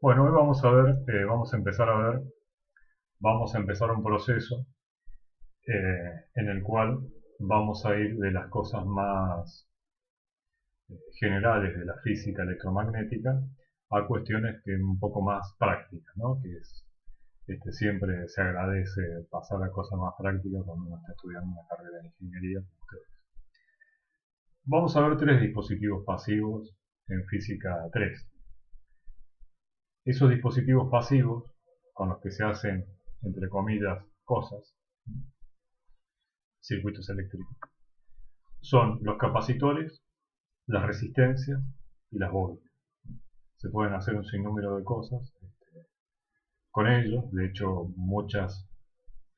Bueno, hoy vamos a ver, vamos a empezar un proceso en el cual vamos a ir de las cosas más generales de la física electromagnética a cuestiones que un poco más prácticas, ¿no? Que es, siempre se agradece pasar a cosas más prácticas cuando uno está estudiando una carrera de ingeniería como ustedes. Vamos a ver tres dispositivos pasivos en física 3. Esos dispositivos pasivos con los que se hacen, entre comillas, cosas, circuitos eléctricos, son los capacitores, las resistencias y las bobinas. Se pueden hacer un sinnúmero de cosas con ellos. De hecho, muchas,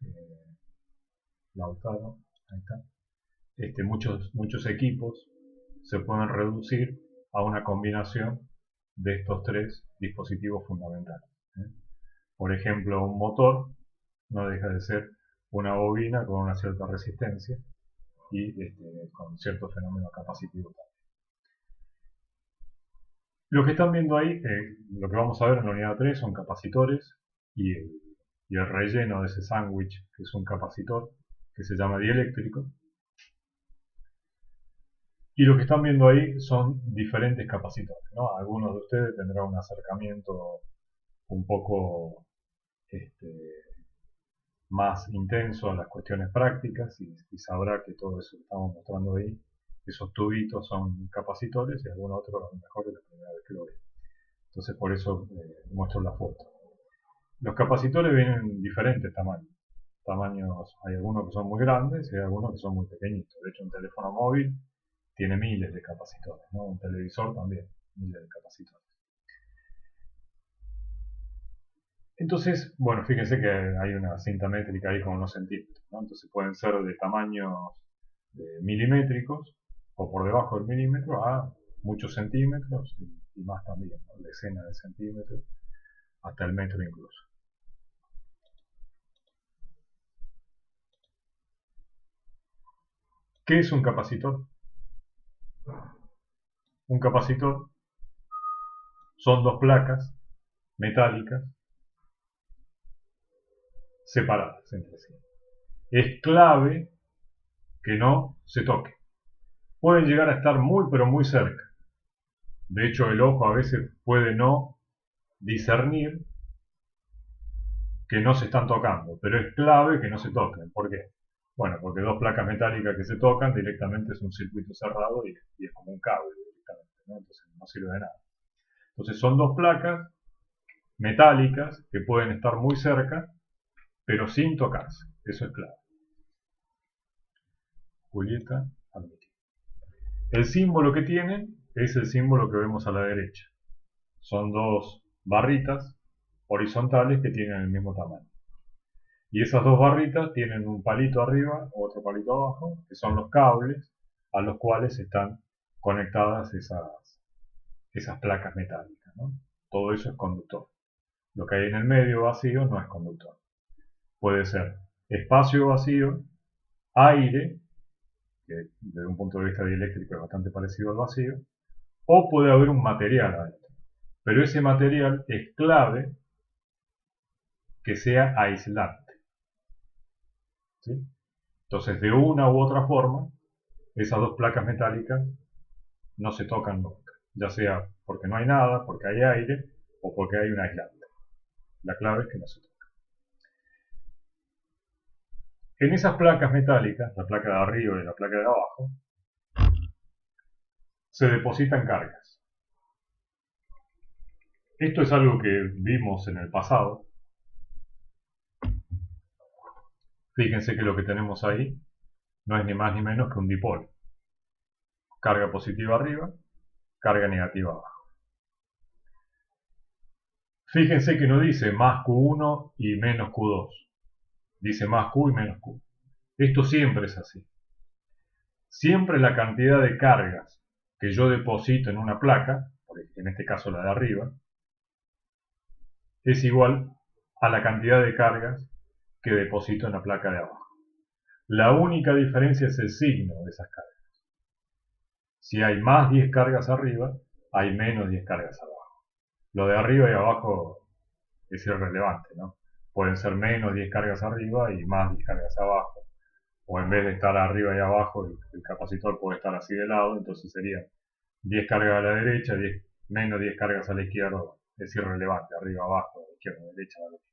eh, Lautaro, ahí está, muchos equipos se pueden reducir a una combinación de estos tres dispositivos fundamentales. Por ejemplo, un motor no deja de ser una bobina con una cierta resistencia y con cierto fenómeno capacitivo. Lo que están viendo ahí, lo que vamos a ver en la unidad 3 son capacitores y el relleno de ese sándwich, que es un capacitor, que se llama dieléctrico. Y lo que están viendo ahí son diferentes capacitores, ¿no? Algunos de ustedes tendrán un acercamiento un poco este, más intenso a las cuestiones prácticas y sabrá que todo eso que estamos mostrando ahí, esos tubitos son capacitores y algunos otros a lo mejor es la primera vez que lo ven. Entonces por eso muestro la foto. Los capacitores vienen en diferentes tamaños. Hay algunos que son muy grandes y hay algunos que son muy pequeñitos. De hecho, un teléfono móvil tiene miles de capacitores, ¿no? Un televisor también, miles de capacitores. Entonces, bueno, fíjense que hay una cinta métrica ahí con unos centímetros, ¿no? Entonces pueden ser de tamaños milimétricos o por debajo del milímetro a muchos centímetros y más también, ¿no? Decenas de centímetros hasta el metro incluso. ¿Qué es un capacitor? Un capacitor son dos placas metálicas separadas entre sí. Es clave que no se toquen. Pueden llegar a estar muy pero muy cerca. De hecho, el ojo a veces puede no discernir que no se están tocando, pero es clave que no se toquen. ¿Por qué? Bueno, porque dos placas metálicas que se tocan directamente es un circuito cerrado y es como un cable directamente, ¿no? Entonces no sirve de nada. Entonces son dos placas metálicas que pueden estar muy cerca, pero sin tocarse. Eso es clave. Julieta, admitida. El símbolo que tienen es el símbolo que vemos a la derecha. Son dos barritas horizontales que tienen el mismo tamaño. Y esas dos barritas tienen un palito arriba, otro palito abajo, que son los cables a los cuales están conectadas esas placas metálicas, ¿no? Todo eso es conductor. Lo que hay en el medio vacío no es conductor. Puede ser espacio vacío, aire, que desde un punto de vista dieléctrico es bastante parecido al vacío, o puede haber un material adentro. Pero ese material es clave que sea aislante, ¿sí? Entonces, de una u otra forma, esas dos placas metálicas no se tocan nunca, ya sea porque no hay nada, porque hay aire o porque hay un aislante. La clave es que no se tocan. En esas placas metálicas, la placa de arriba y la placa de abajo, se depositan cargas. Esto es algo que vimos en el pasado. Fíjense que lo que tenemos ahí no es ni más ni menos que un dipolo. Carga positiva arriba, carga negativa abajo. Fíjense que no dice más Q1 y menos Q2. Dice más Q y menos Q. Esto siempre es así. Siempre la cantidad de cargas que yo deposito en una placa, en este caso la de arriba, es igual a la cantidad de cargas que deposito en la placa de abajo. La única diferencia es el signo de esas cargas. Si hay más 10 cargas arriba, hay menos 10 cargas abajo. Lo de arriba y abajo es irrelevante, ¿no? Pueden ser menos 10 cargas arriba y más 10 cargas abajo. O en vez de estar arriba y abajo, el capacitor puede estar así de lado, entonces sería 10 cargas a la derecha, menos 10 cargas a la izquierda. Es irrelevante, arriba, abajo, izquierda, derecha, derecha.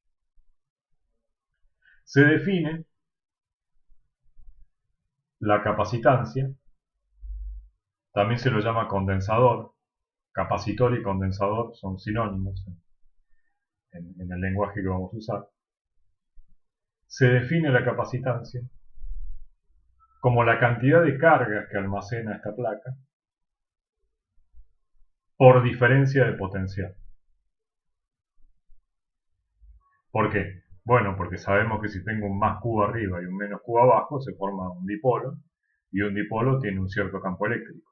Se define la capacitancia, también se lo llama condensador. Capacitor y condensador son sinónimos en el lenguaje que vamos a usar. Se define la capacitancia como la cantidad de cargas que almacena esta placa por diferencia de potencial. ¿Por qué? Bueno, porque sabemos que si tengo un más Q arriba y un menos Q abajo, se forma un dipolo, y un dipolo tiene un cierto campo eléctrico.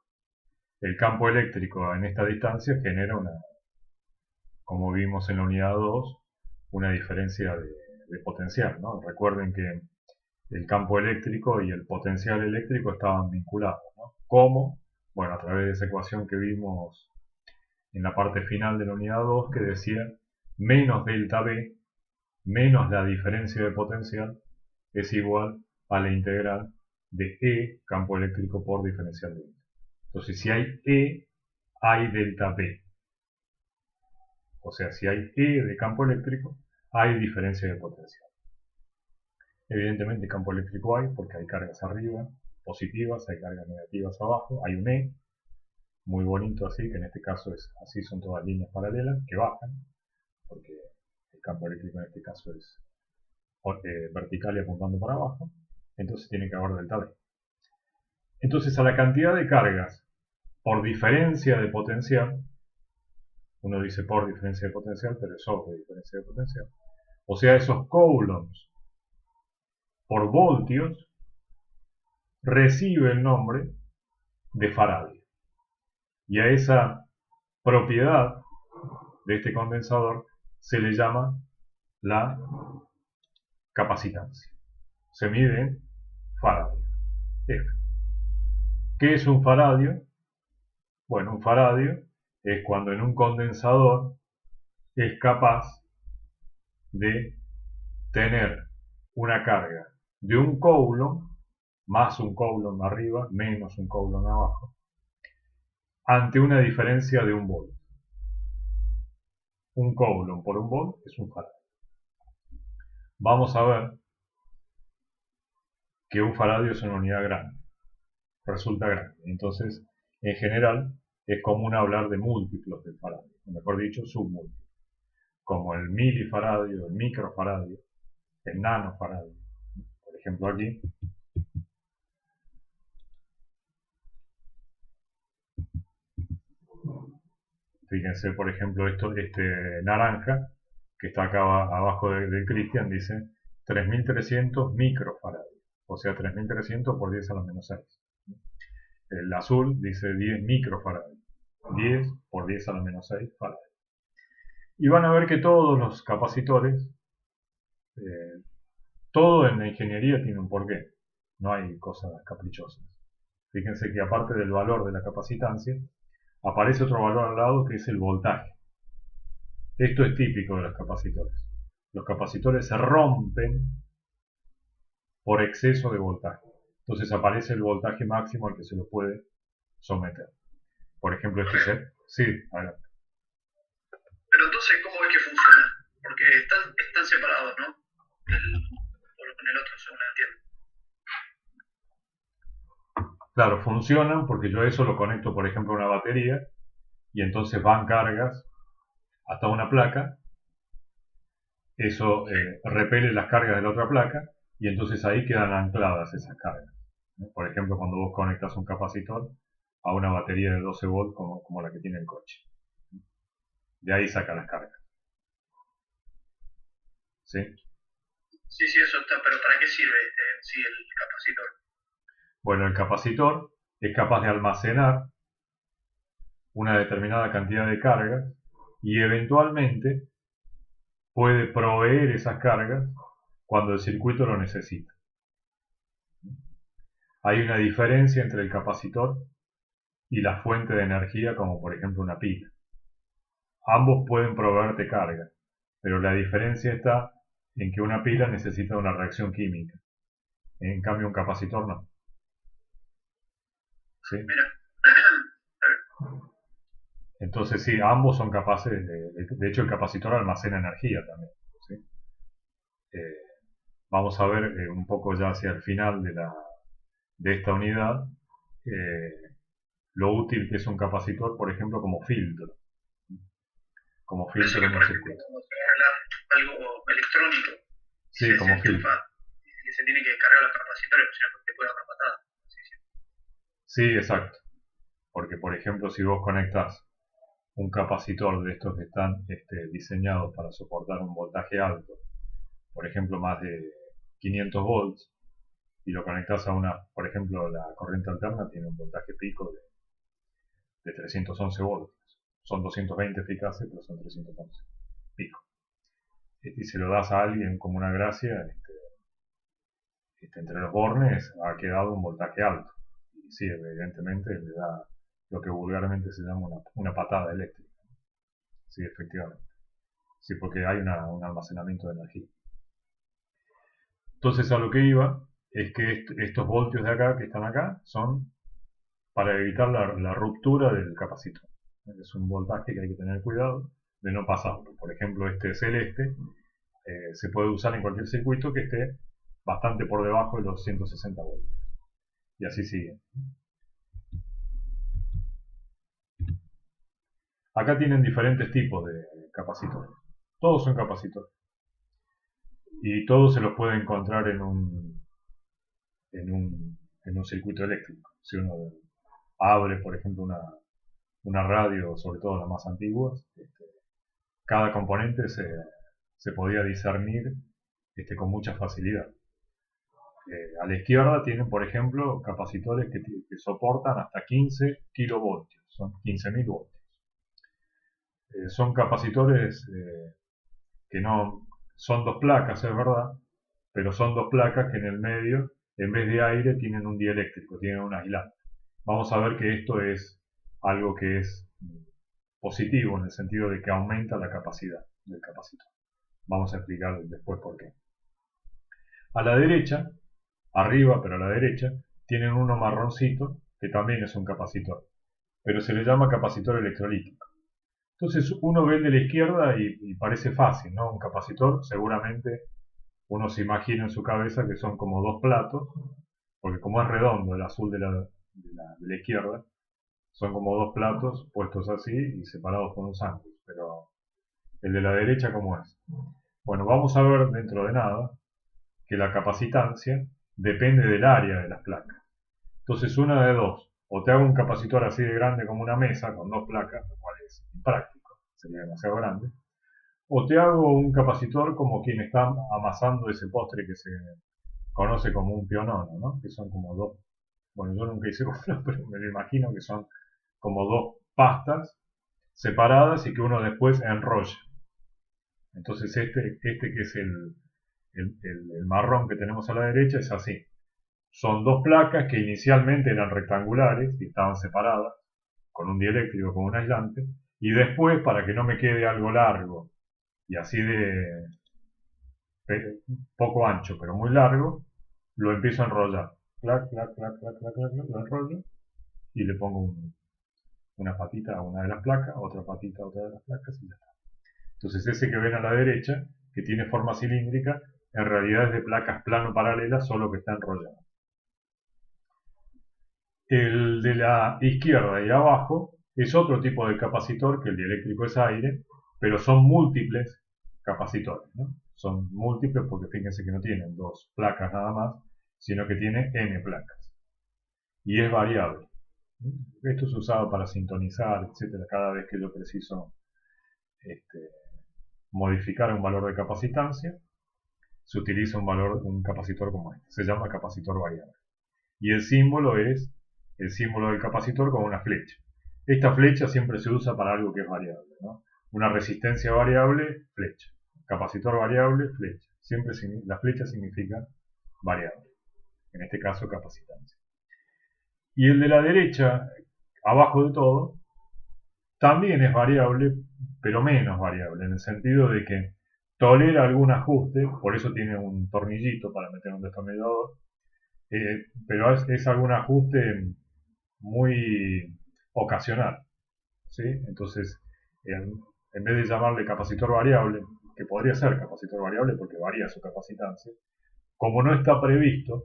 El campo eléctrico en esta distancia genera como vimos en la unidad 2, una diferencia de potencial, ¿no? Recuerden que el campo eléctrico y el potencial eléctrico estaban vinculados, ¿no? ¿Cómo? Bueno, a través de esa ecuación que vimos en la parte final de la unidad 2, que decía menos delta B menos la diferencia de potencial es igual a la integral de E campo eléctrico por diferencial de delta. Entonces, si hay E, hay delta B. O sea, si hay E de campo eléctrico, hay diferencia de potencial. Evidentemente campo eléctrico hay, porque hay cargas arriba, positivas, hay cargas negativas abajo, hay un E, muy bonito así, que en este caso es así, son todas líneas paralelas, que bajan, porque el campo eléctrico en este caso es vertical y apuntando para abajo, entonces tiene que haber delta B. Entonces a la cantidad de cargas por diferencia de potencial, uno dice por diferencia de potencial, pero es sobre diferencia de potencial, o sea, esos coulombs por voltios, recibe el nombre de faradio. Y a esa propiedad de este condensador se le llama la capacitancia. Se mide en faradio. F. ¿Qué es un faradio? Bueno, un faradio es cuando en un condensador es capaz de tener una carga de un coulomb, más un coulomb arriba, menos un coulomb abajo, ante una diferencia de un volt. Un coulomb por un volt es un faradio. Vamos a ver que un faradio es una unidad grande, resulta grande. Entonces, en general, es común hablar de múltiplos del faradio, o mejor dicho, submúltiplos, como el milifaradio, el microfaradio, el nanofaradio. Por ejemplo, aquí fíjense, por ejemplo, este naranja, que está acá abajo del Cristian, dice 3300 microfaradio, o sea, 3300 por 10 a la menos 6. El azul dice 10 microfaradio, 10 por 10 a la menos 6 faradio. Y van a ver que todos los capacitores, eh, todo en la ingeniería tiene un porqué, no hay cosas caprichosas. Fíjense que aparte del valor de la capacitancia, aparece otro valor al lado que es el voltaje. Esto es típico de los capacitores. Los capacitores se rompen por exceso de voltaje. Entonces aparece el voltaje máximo al que se lo puede someter. Por ejemplo, este set. Sí, adelante. Pero entonces, ¿cómo es que funciona? Porque están separados, ¿no? Uno con el otro, según entiendo. Claro, funcionan porque yo eso lo conecto, por ejemplo, a una batería y entonces van cargas hasta una placa. Eso repele las cargas de la otra placa y entonces ahí quedan ancladas esas cargas. Por ejemplo, cuando vos conectas un capacitor a una batería de 12 volts como la que tiene el coche. De ahí saca las cargas. ¿Sí? Sí, eso está, pero ¿para qué sirve en sí el capacitor? Bueno, el capacitor es capaz de almacenar una determinada cantidad de cargas y eventualmente puede proveer esas cargas cuando el circuito lo necesita. Hay una diferencia entre el capacitor y la fuente de energía, como por ejemplo una pila. ambos pueden proveerte carga, pero la diferencia está en que una pila necesita una reacción química, en cambio un capacitor no. ¿Sí? Mira. Entonces sí, ambos son capaces de hecho el capacitor almacena energía también. ¿Sí? Vamos a ver un poco ya hacia el final de esta unidad lo útil que es un capacitor, por ejemplo, como filtro. Como filtro en un circuito. Cuando se va a arreglar algo electrónico, sí, se como filtro. Y se tiene que cargar los capacitores, porque si no te puede dar una patada. Sí, exacto. Porque, por ejemplo, si vos conectás un capacitor de estos que están diseñados para soportar un voltaje alto, por ejemplo, más de 500 volts, y lo conectás a por ejemplo, la corriente alterna tiene un voltaje pico de 311 volts. Son 220 eficaces, pero son 311 pico. Y se lo das a alguien como una gracia, entre los bornes ha quedado un voltaje alto. Y sí, evidentemente le da lo que vulgarmente se llama una patada eléctrica. Sí, efectivamente. Sí, porque hay un almacenamiento de energía. Entonces a lo que iba es que estos voltios de acá, que están acá, son para evitar la ruptura del capacitor. Es un voltaje que hay que tener cuidado de no pasarlo. Por ejemplo, este celeste se puede usar en cualquier circuito que esté bastante por debajo de los 160 voltios. Y así sigue. Acá tienen diferentes tipos de capacitores. Todos son capacitores. Y todos se los puede encontrar en un circuito eléctrico. Si uno abre, por ejemplo, una radio, sobre todo las más antiguas, cada componente se podía discernir con mucha facilidad. A la izquierda tienen, por ejemplo, capacitores que soportan hasta 15 kilovoltios, son 15.000 voltios. Son capacitores que no son dos placas, es verdad, pero son dos placas que en el medio, en vez de aire, tienen un dieléctrico, tienen un aislante. Vamos a ver que esto es algo que es positivo en el sentido de que aumenta la capacidad del capacitor. Vamos a explicar después por qué. A la derecha, arriba pero a la derecha, tienen uno marroncito que también es un capacitor, pero se le llama capacitor electrolítico. Entonces uno ve el de la izquierda y parece fácil, ¿no? Un capacitor, seguramente uno se imagina en su cabeza que son como dos platos, porque como es redondo el azul de la izquierda, son como dos platos puestos así y separados con un sándwich. Pero el de la derecha, ¿cómo es? Bueno, vamos a ver dentro de nada que la capacitancia depende del área de las placas. Entonces una de dos, o te hago un capacitor así de grande como una mesa con dos placas, lo cual es impráctico, sería demasiado grande, o te hago un capacitor como quien está amasando ese postre que se conoce como un pionono, ¿no? Que son como dos, bueno, yo nunca hice uno, pero me lo imagino que son como dos pastas separadas y que uno después enrolla. Entonces que es el marrón que tenemos a la derecha es así. Son dos placas que inicialmente eran rectangulares y estaban separadas con un dieléctrico, con un aislante, y después, para que no me quede algo largo y así de poco ancho pero muy largo, lo empiezo a enrollar. Clac, clac, clac, clac, clac, clac, lo enrollo y le pongo una patita a una de las placas, otra patita a otra de las placas y ya está. Entonces ese que ven a la derecha, que tiene forma cilíndrica, en realidad es de placas plano paralelas, solo que está enrollado. El de la izquierda y abajo es otro tipo de capacitor, que el dieléctrico es aire, pero son múltiples capacitores, ¿no? Son múltiples porque fíjense que no tienen dos placas nada más, sino que tiene n placas. Y es variable. Esto es usado para sintonizar, etcétera, cada vez que yo preciso modificar un valor de capacitancia, se utiliza un capacitor como este. Se llama capacitor variable. Y el símbolo es el símbolo del capacitor con una flecha. Esta flecha siempre se usa para algo que es variable, ¿no? Una resistencia variable, flecha. Capacitor variable, flecha. Siempre la flecha significa variable. En este caso, capacitancia. Y el de la derecha, abajo de todo, también es variable, pero menos variable, en el sentido de que tolera algún ajuste, por eso tiene un tornillito para meter un destornillador, pero es algún ajuste muy ocasional, ¿sí? Entonces, en vez de llamarle capacitor variable, que podría ser capacitor variable porque varía su capacitancia, como no está previsto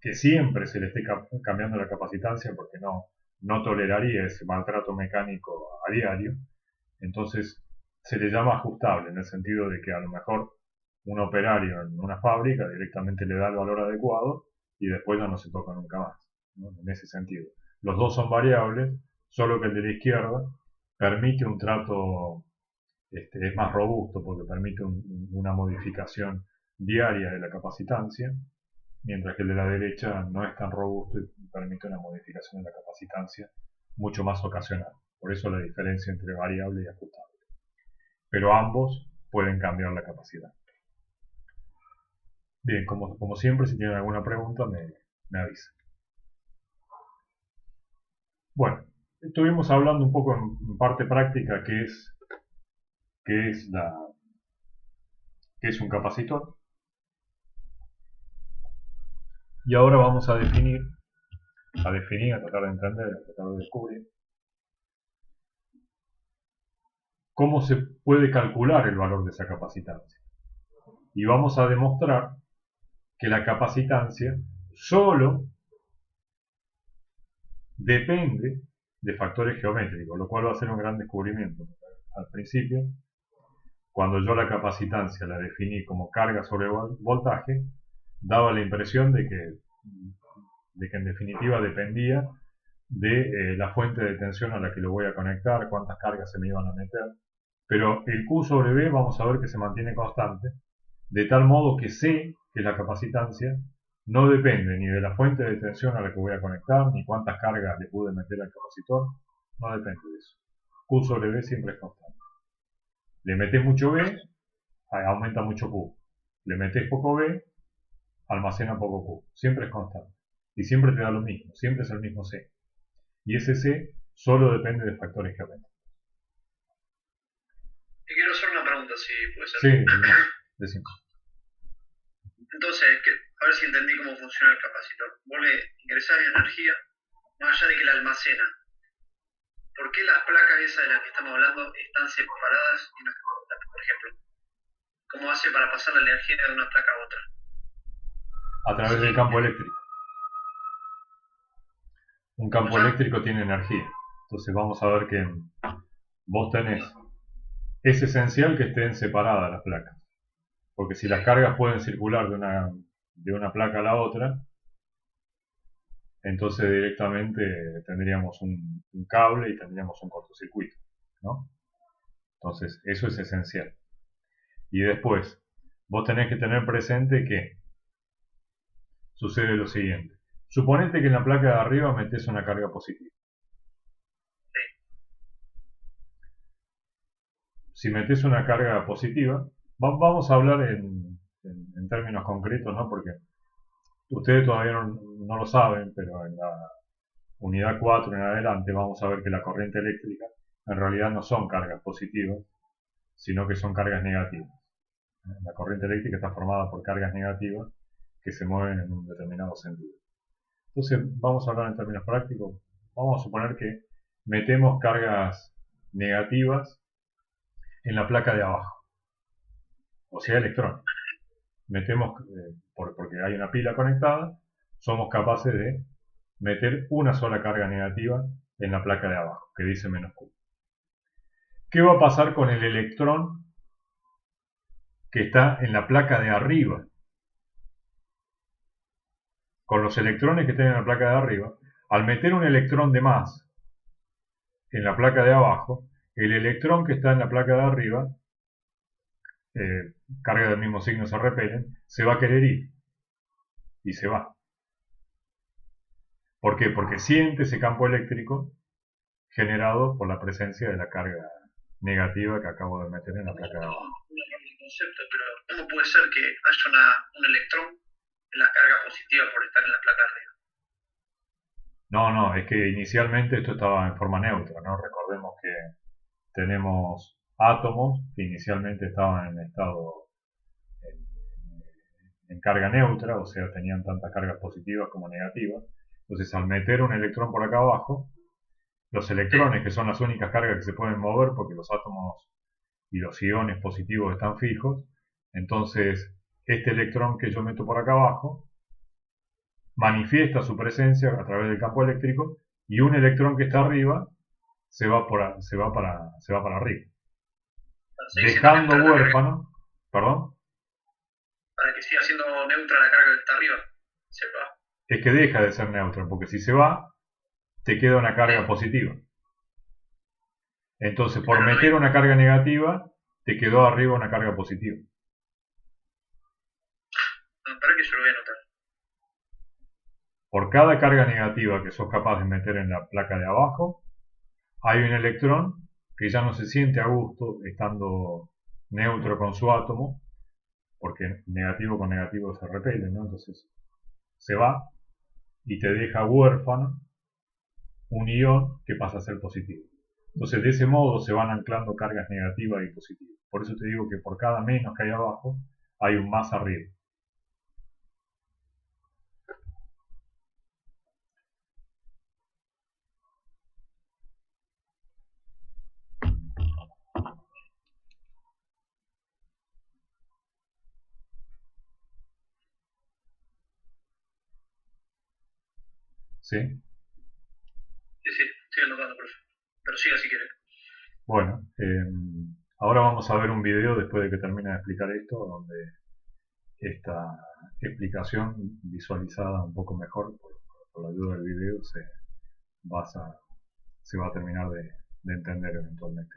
que siempre se le esté cambiando la capacitancia porque no toleraría ese maltrato mecánico a diario, entonces se le llama ajustable en el sentido de que a lo mejor un operario en una fábrica directamente le da el valor adecuado y después ya no se toca nunca más, ¿no? En ese sentido. Los dos son variables, solo que el de la izquierda permite un trato, es más robusto porque permite una modificación diaria de la capacitancia, mientras que el de la derecha no es tan robusto y permite una modificación de la capacitancia mucho más ocasional. Por eso la diferencia entre variable y ajustable. Pero ambos pueden cambiar la capacidad. Bien, como siempre, si tienen alguna pregunta me avisen. Bueno, estuvimos hablando un poco en parte práctica qué es un capacitor. Y ahora vamos a definir, a tratar de entender, a tratar de descubrir cómo se puede calcular el valor de esa capacitancia. Y vamos a demostrar que la capacitancia solo depende de factores geométricos, lo cual va a ser un gran descubrimiento. Al principio, cuando yo la capacitancia la definí como carga sobre voltaje, daba la impresión de que en definitiva dependía de la fuente de tensión a la que lo voy a conectar, cuántas cargas se me iban a meter. Pero el Q sobre V vamos a ver que se mantiene constante, de tal modo que sé que la capacitancia no depende ni de la fuente de tensión a la que voy a conectar, ni cuántas cargas le pude meter al capacitor, no depende de eso. Q sobre V siempre es constante. Le metes mucho V, aumenta mucho Q. Le metes poco V, almacena poco Q. Siempre es constante. Y siempre te da lo mismo, siempre es el mismo C. Y ese C solo depende de factores geométricos. Te quiero hacer una pregunta, si puede ser. Sí, decimos. Entonces, a ver si entendí cómo funciona el capacitor. Vos le ingresás energía, más allá de que la almacena. ¿Por qué las placas esas de las que estamos hablando están separadas y no están juntas? Por ejemplo, ¿cómo hace para pasar la energía de una placa a otra? A través del campo eléctrico. Un campo eléctrico tiene energía. Entonces vamos a ver que vos tenés. Es esencial que estén separadas las placas. Porque si las cargas pueden circular de una placa a la otra, entonces directamente tendríamos un cable y tendríamos un cortocircuito, ¿no? Entonces eso es esencial. Y después, vos tenés que tener presente que sucede lo siguiente. Suponete que en la placa de arriba metés una carga positiva. Si metés una carga positiva, vamos a hablar en términos concretos, ¿no? Porque ustedes todavía no lo saben, pero en la unidad 4 en adelante vamos a ver que la corriente eléctrica en realidad no son cargas positivas, sino que son cargas negativas. La corriente eléctrica está formada por cargas negativas que se mueven en un determinado sentido. Entonces, vamos a hablar en términos prácticos. Vamos a suponer que metemos cargas negativas en la placa de abajo, o sea, electrones. Metemos, porque hay una pila conectada, somos capaces de meter una sola carga negativa en la placa de abajo, que dice menos Q. ¿Qué va a pasar con el electrón que está en la placa de arriba? Con los electrones que estén en la placa de arriba, al meter un electrón de más en la placa de abajo, el electrón que está en la placa de arriba, carga del mismo signo se repelen, se va a querer ir y se va. ¿Por qué? Porque siente ese campo eléctrico generado por la presencia de la carga negativa que acabo de meter en la placa de abajo. Un concepto, pero ¿cómo puede ser que haya un electrón en la carga positiva por estar en la placa de arriba? No, es que inicialmente esto estaba en forma neutra, ¿no? Recordemos que tenemos átomos que inicialmente estaban en estado en carga neutra, o sea, tenían tantas cargas positivas como negativas. Entonces, al meter un electrón por acá abajo, los electrones, que son las únicas cargas que se pueden mover porque los átomos y los iones positivos están fijos, entonces este electrón que yo meto por acá abajo manifiesta su presencia a través del campo eléctrico y un electrón que está arriba se va para arriba, dejando huérfano, perdón, para que siga siendo neutra la carga que está arriba. Se va. es que deja de ser neutra, porque si se va, te queda una carga positiva. Entonces, por meter una carga negativa, te quedó arriba una carga positiva. Para que yo lo voy a anotar. Por cada carga negativa que sos capaz de meter en la placa de abajo, hay un electrón que ya no se siente a gusto estando neutro con su átomo, porque negativo con negativo se repelen, ¿no? Entonces se va y te deja huérfano un ion que pasa a ser positivo. Entonces de ese modo se van anclando cargas negativas y positivas. Por eso te digo que por cada menos que hay abajo, hay un más arriba. ¿Sí? Sí, estoy anotando, profe. Pero siga si quiere. Bueno, ahora vamos a ver un video después de que termine de explicar esto, donde esta explicación visualizada un poco mejor por la ayuda del video se va a terminar de entender eventualmente.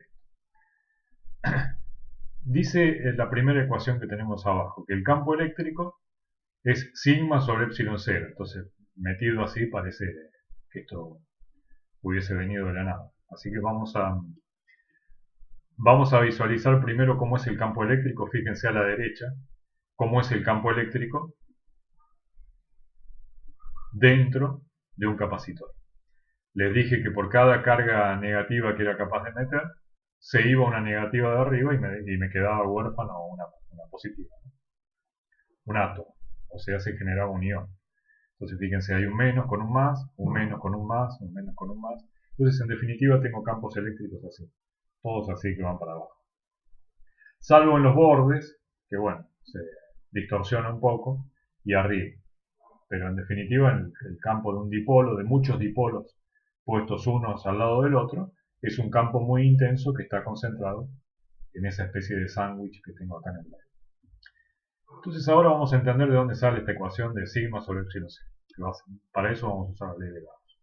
Dice la primera ecuación que tenemos abajo, que el campo eléctrico es sigma sobre epsilon cero. Entonces, metido así parece que esto hubiese venido de la nada. Así que vamos a visualizar primero cómo es el campo eléctrico. Fíjense a la derecha cómo es el campo eléctrico dentro de un capacitor. Les dije que por cada carga negativa que era capaz de meter, se iba una negativa de arriba y me quedaba huérfano una positiva, ¿no? Un átomo, o sea, se generaba un ion. Entonces fíjense, hay un menos con un más, un menos con un más, un menos con un más. Entonces en definitiva tengo campos eléctricos así, todos así que van para abajo. Salvo en los bordes, que bueno, se distorsiona un poco, y arriba. Pero en definitiva el campo de un dipolo, de muchos dipolos puestos unos al lado del otro, es un campo muy intenso que está concentrado en esa especie de sándwich que tengo acá en el medio. Entonces ahora vamos a entender de dónde sale esta ecuación de sigma sobre epsilon c. Para eso vamos a usar la ley de Gauss.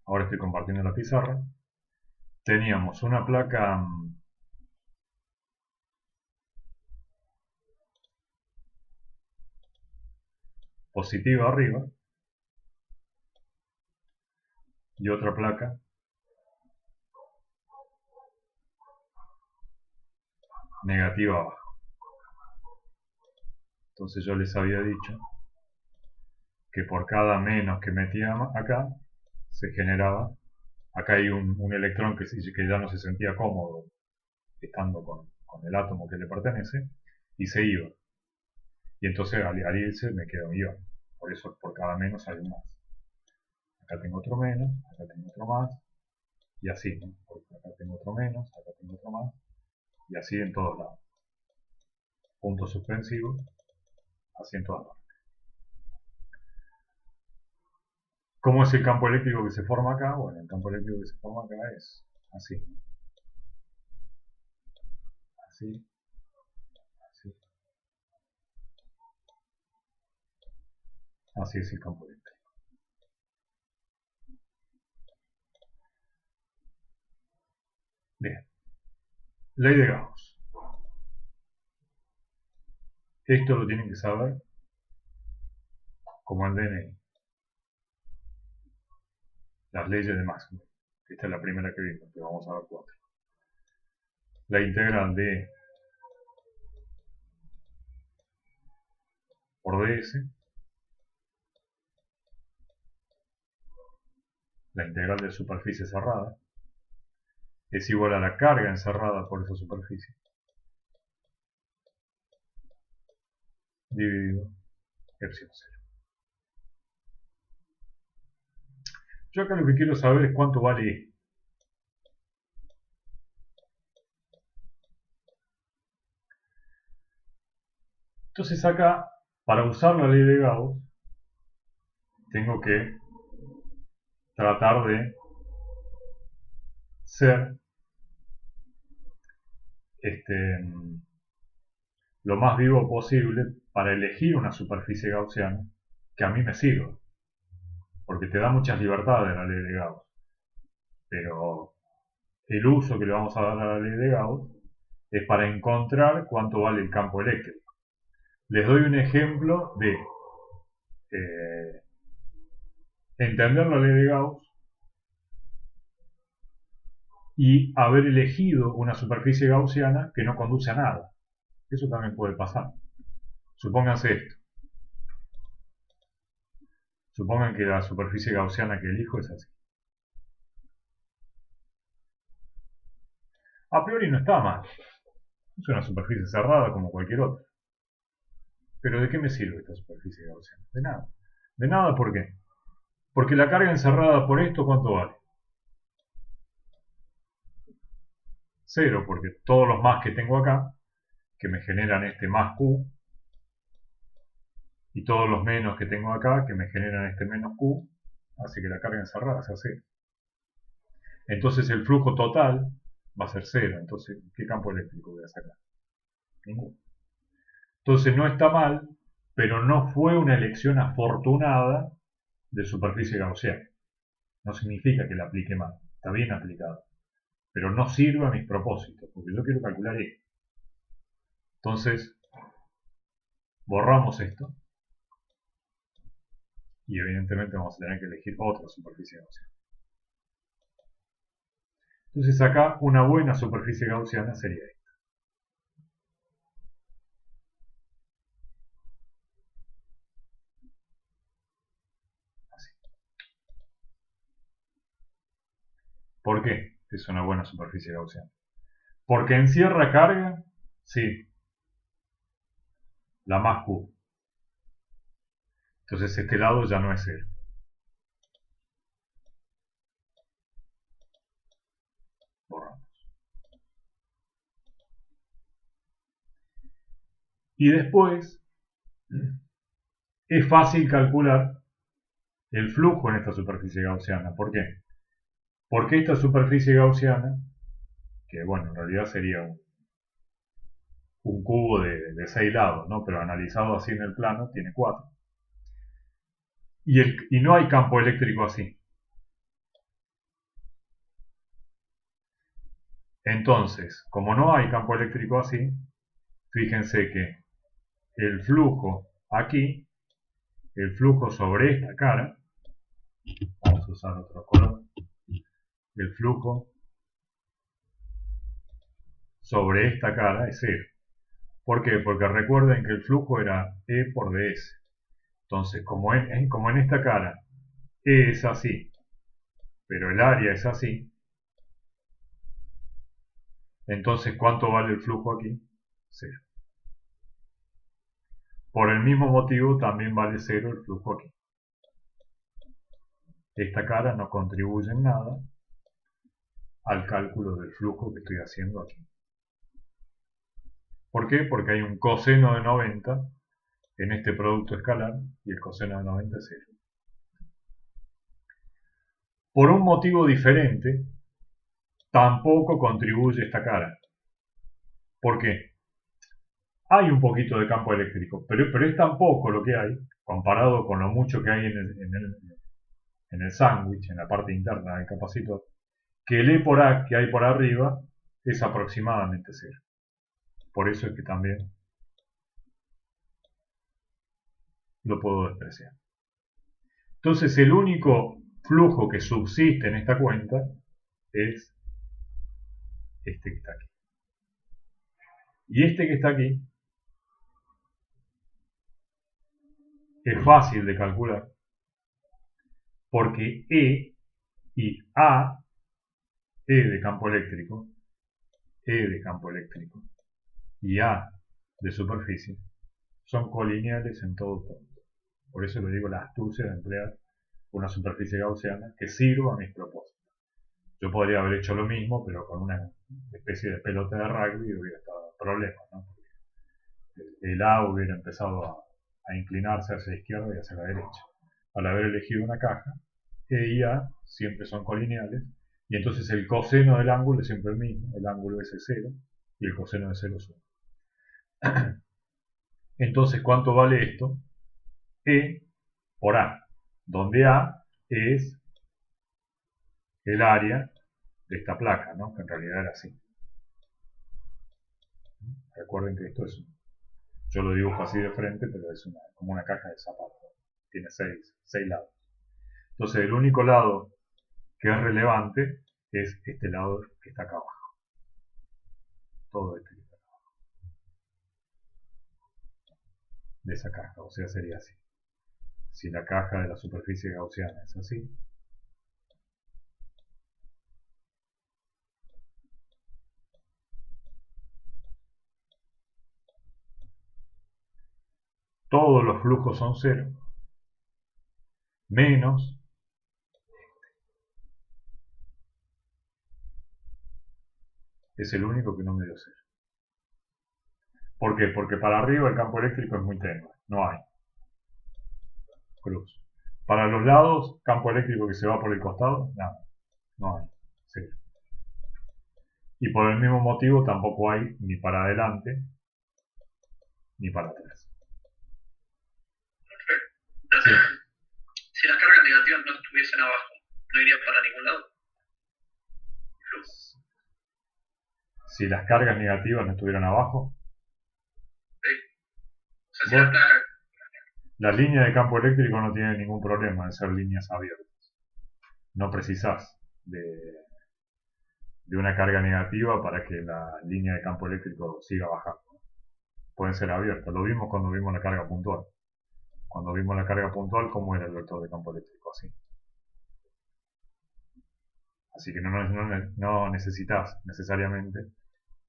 Ahora estoy compartiendo la pizarra. Teníamos una placa positiva arriba y otra placa negativa abajo. Entonces yo les había dicho que por cada menos que metía acá, se generaba, acá hay un electrón que ya no se sentía cómodo estando con el átomo que le pertenece, y se iba. Y entonces al irse me queda un ion. Por eso por cada menos hay un más. Acá tengo otro menos, acá tengo otro más, y así, ¿no? Acá tengo otro menos, acá tengo otro más, y así en todos lados. Puntos suspensivos, así en todas partes. ¿Cómo es el campo eléctrico que se forma acá? Bueno, el campo eléctrico que se forma acá es así. Así, así. Así es el campo eléctrico. Bien. Ley de Gauss. Esto lo tienen que saber como el DNI. Las leyes de Maxwell. Esta es la primera que vimos, que vamos a ver 4. La integral de por ds la integral de superficie cerrada, es igual a la carga encerrada por esa superficie, dividido epsilon 0. Yo acá lo que quiero saber es cuánto vale esto. Entonces acá, para usar la ley de Gauss, tengo que tratar de ser lo más vivo posible para elegir una superficie gaussiana que a mí me sirva. Porque te da muchas libertades la ley de Gauss. Pero el uso que le vamos a dar a la ley de Gauss es para encontrar cuánto vale el campo eléctrico. Les doy un ejemplo de entender la ley de Gauss y haber elegido una superficie gaussiana que no conduce a nada. Eso también puede pasar. Supónganse esto. Supongan que la superficie gaussiana que elijo es así. A priori no está mal. Es una superficie cerrada como cualquier otra. Pero ¿de qué me sirve esta superficie gaussiana? De nada. De nada, ¿por qué? Porque la carga encerrada por esto, ¿cuánto vale? 0, porque todos los más que tengo acá, que me generan este más Q, y todos los menos que tengo acá, que me generan este menos Q, hace que la carga encerrada sea 0. Entonces el flujo total va a ser 0. Entonces, ¿qué campo eléctrico voy a sacar? Ninguno. Entonces no está mal, pero no fue una elección afortunada de superficie gaussiana. No significa que la aplique mal, está bien aplicada, pero no sirve a mis propósitos, porque yo quiero calcular esto. Entonces, borramos esto y evidentemente vamos a tener que elegir otra superficie gaussiana. Entonces acá una buena superficie gaussiana sería esta. Así. ¿Por qué es una buena superficie gaussiana? Porque encierra carga, sí, la más Q. Entonces este lado ya no es 0. Borramos. Y después es fácil calcular el flujo en esta superficie gaussiana. ¿Por qué? Porque esta superficie gaussiana, que bueno, en realidad sería un cubo de 6 lados, ¿no? Pero analizado así en el plano, tiene 4. Y no hay campo eléctrico así. Entonces, como no hay campo eléctrico así, fíjense que el flujo aquí, el flujo sobre esta cara, vamos a usar otro color, el flujo sobre esta cara es 0. ¿Por qué? Porque recuerden que el flujo era E por ds. Entonces, como en esta cara E es así, pero el área es así, entonces ¿cuánto vale el flujo aquí? 0. Por el mismo motivo también vale 0 el flujo aquí. Esta cara no contribuye en nada al cálculo del flujo que estoy haciendo aquí. ¿Por qué? Porque hay un coseno de 90 en este producto escalar y el coseno de 90 es 0. Por un motivo diferente, tampoco contribuye esta cara. ¿Por qué? Hay un poquito de campo eléctrico, pero es tan poco lo que hay, comparado con lo mucho que hay en el sándwich, en la parte interna del capacitor, que el E por A que hay por arriba es aproximadamente 0. Por eso es que también lo puedo despreciar. Entonces el único flujo que subsiste en esta cuenta es este que está aquí. Y este que está aquí es fácil de calcular porque E Y A, E de campo eléctrico, E de campo eléctrico y A de superficie son colineales en todo punto. Por eso le digo la astucia de emplear una superficie gaussiana que sirva a mis propósitos. Yo podría haber hecho lo mismo, pero con una especie de pelota de rugby hubiera estado problema, ¿no? El A hubiera empezado a inclinarse hacia la izquierda y hacia la derecha. Al haber elegido una caja, E y A siempre son colineales, y entonces el coseno del ángulo es siempre el mismo, el ángulo es 0 y el coseno de 0 es 1. Entonces, ¿cuánto vale esto? E por A, donde A es el área de esta placa, ¿no? Que en realidad era así. Recuerden que esto es, yo lo dibujo así de frente, pero es como una caja de zapatos. Tiene 6 lados. Entonces, el único lado que es relevante es este lado que está acá abajo. Todo este que está acá abajo. De esa caja, o sea, sería así. Si la caja de la superficie gaussiana es así, todos los flujos son 0, menos es el único que no me dio 0. ¿Por qué? Porque para arriba el campo eléctrico es muy tenue, no hay cruz. Para los lados, campo eléctrico que se va por el costado, nada, no hay, 0. Y por el mismo motivo tampoco hay ni para adelante ni para atrás. Sí. Si las cargas negativas no estuviesen abajo, no iría para ningún lado. Si las cargas negativas no estuvieran abajo, sí. O sea, si las placas... Las líneas de campo eléctrico no tienen ningún problema en ser líneas abiertas. No precisás de una carga negativa para que la línea de campo eléctrico siga bajando. Pueden ser abiertas. Lo vimos cuando vimos la carga puntual. Cuando vimos la carga puntual, ¿cómo era el vector de campo eléctrico? Así. Así que no necesitas necesariamente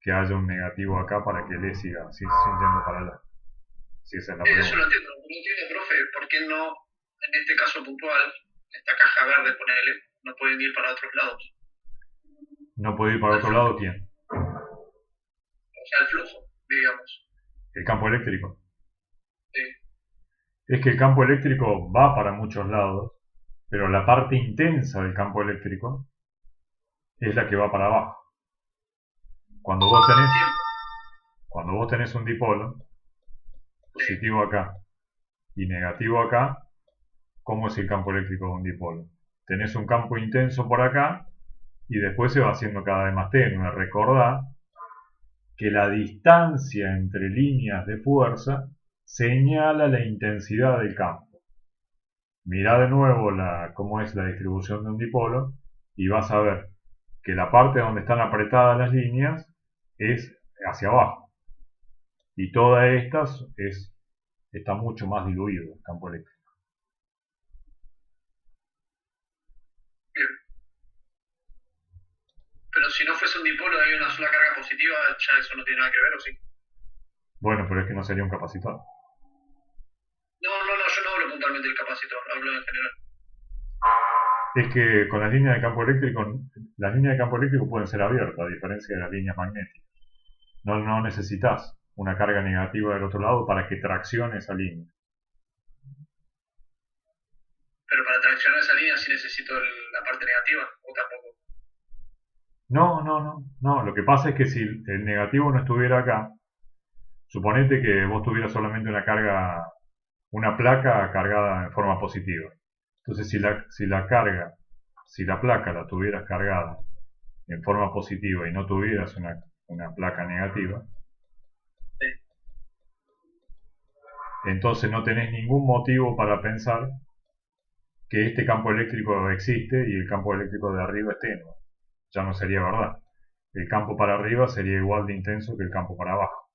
que haya un negativo acá para que el E siga yendo para allá. Si esa es la pregunta. Eso lo entiendo. No entiendo, profe, ¿por qué no, en este caso puntual, esta caja verde, ponele, no pueden ir para otros lados? ¿No puede ir para otro lado quién? O sea, el flujo, digamos. ¿El campo eléctrico? Sí. Es que el campo eléctrico va para muchos lados, pero la parte intensa del campo eléctrico es la que va para abajo. Cuando vos tenés un dipolo, positivo acá y negativo acá, ¿cómo es el campo eléctrico de un dipolo? Tenés un campo intenso por acá y después se va haciendo cada vez más tenue. Recordá que la distancia entre líneas de fuerza señala la intensidad del campo. Mirá de nuevo cómo es la distribución de un dipolo y vas a ver que la parte donde están apretadas las líneas es hacia abajo. Y todas estas está mucho más diluido el campo eléctrico. Bien. Pero si no fuese un dipolo y hay una sola carga positiva, ya eso no tiene nada que ver, ¿o sí? Bueno, pero es que no sería un capacitor. No, yo no hablo puntualmente del capacitor, hablo en general. Es que con las líneas de campo eléctrico pueden ser abiertas, a diferencia de las líneas magnéticas. No necesitas una carga negativa del otro lado para que traccione esa línea. Pero para traccionar esa línea sí necesito la parte negativa, o tampoco. No. Lo que pasa es que si el negativo no estuviera acá, suponete que vos tuvieras solamente una placa cargada en forma positiva. Entonces, si la placa la tuvieras cargada en forma positiva y no tuvieras una placa negativa, sí, entonces no tenés ningún motivo para pensar que este campo eléctrico existe y el campo eléctrico de arriba es tenue. Ya no sería verdad. El campo para arriba sería igual de intenso que el campo para abajo.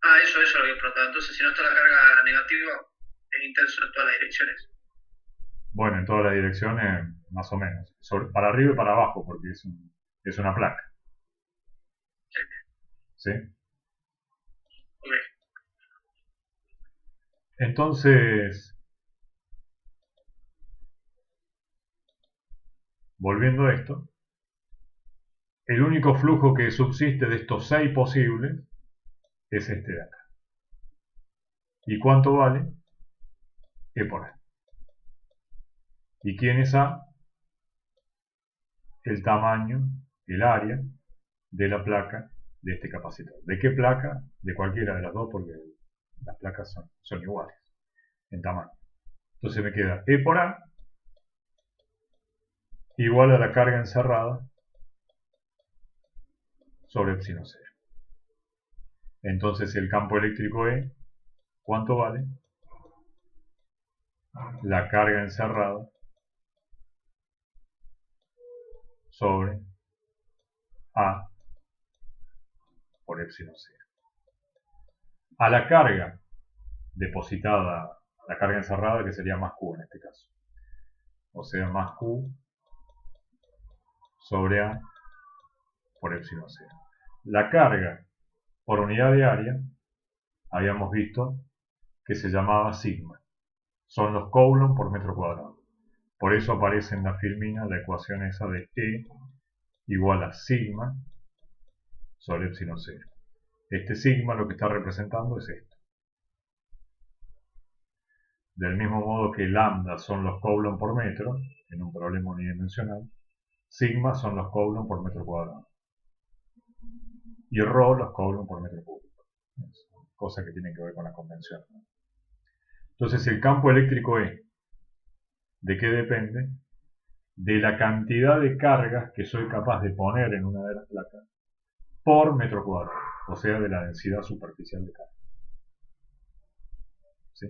Ah, eso lo había preguntado. Entonces, si no está la carga negativa, es intenso en todas las direcciones. Bueno, en todas las direcciones, más o menos. Para arriba y para abajo, porque es una placa. ¿Sí? Ok. Entonces, volviendo a esto, el único flujo que subsiste de estos 6 posibles es este de acá. ¿Y cuánto vale? E por A. ¿Y quién es A? El tamaño, el área de la placa de este capacitor. ¿De qué placa? De cualquiera de las dos, porque las placas son iguales en tamaño. Entonces me queda E por A igual a la carga encerrada sobre epsilon 0. Entonces el campo eléctrico E, ¿cuánto vale? La carga encerrada sobre A por epsilon 0. A la carga depositada, la carga encerrada, que sería más Q en este caso. O sea, más Q sobre A por epsilon 0. La carga por unidad de área, habíamos visto que se llamaba sigma. Son los coulomb por metro cuadrado. Por eso aparece en la filmina la ecuación esa de E igual a sigma sobre epsilon 0. Este sigma lo que está representando es esto. Del mismo modo que lambda son los coulomb por metro, en un problema unidimensional, sigma son los coulomb por metro cuadrado. Y rho los coulomb por metro cúbico. Es cosa que tiene que ver con la convención. Entonces el campo eléctrico E, ¿de qué depende? De la cantidad de cargas que soy capaz de poner en una de las placas por metro cuadrado, o sea, de la densidad superficial de carga. ¿Sí?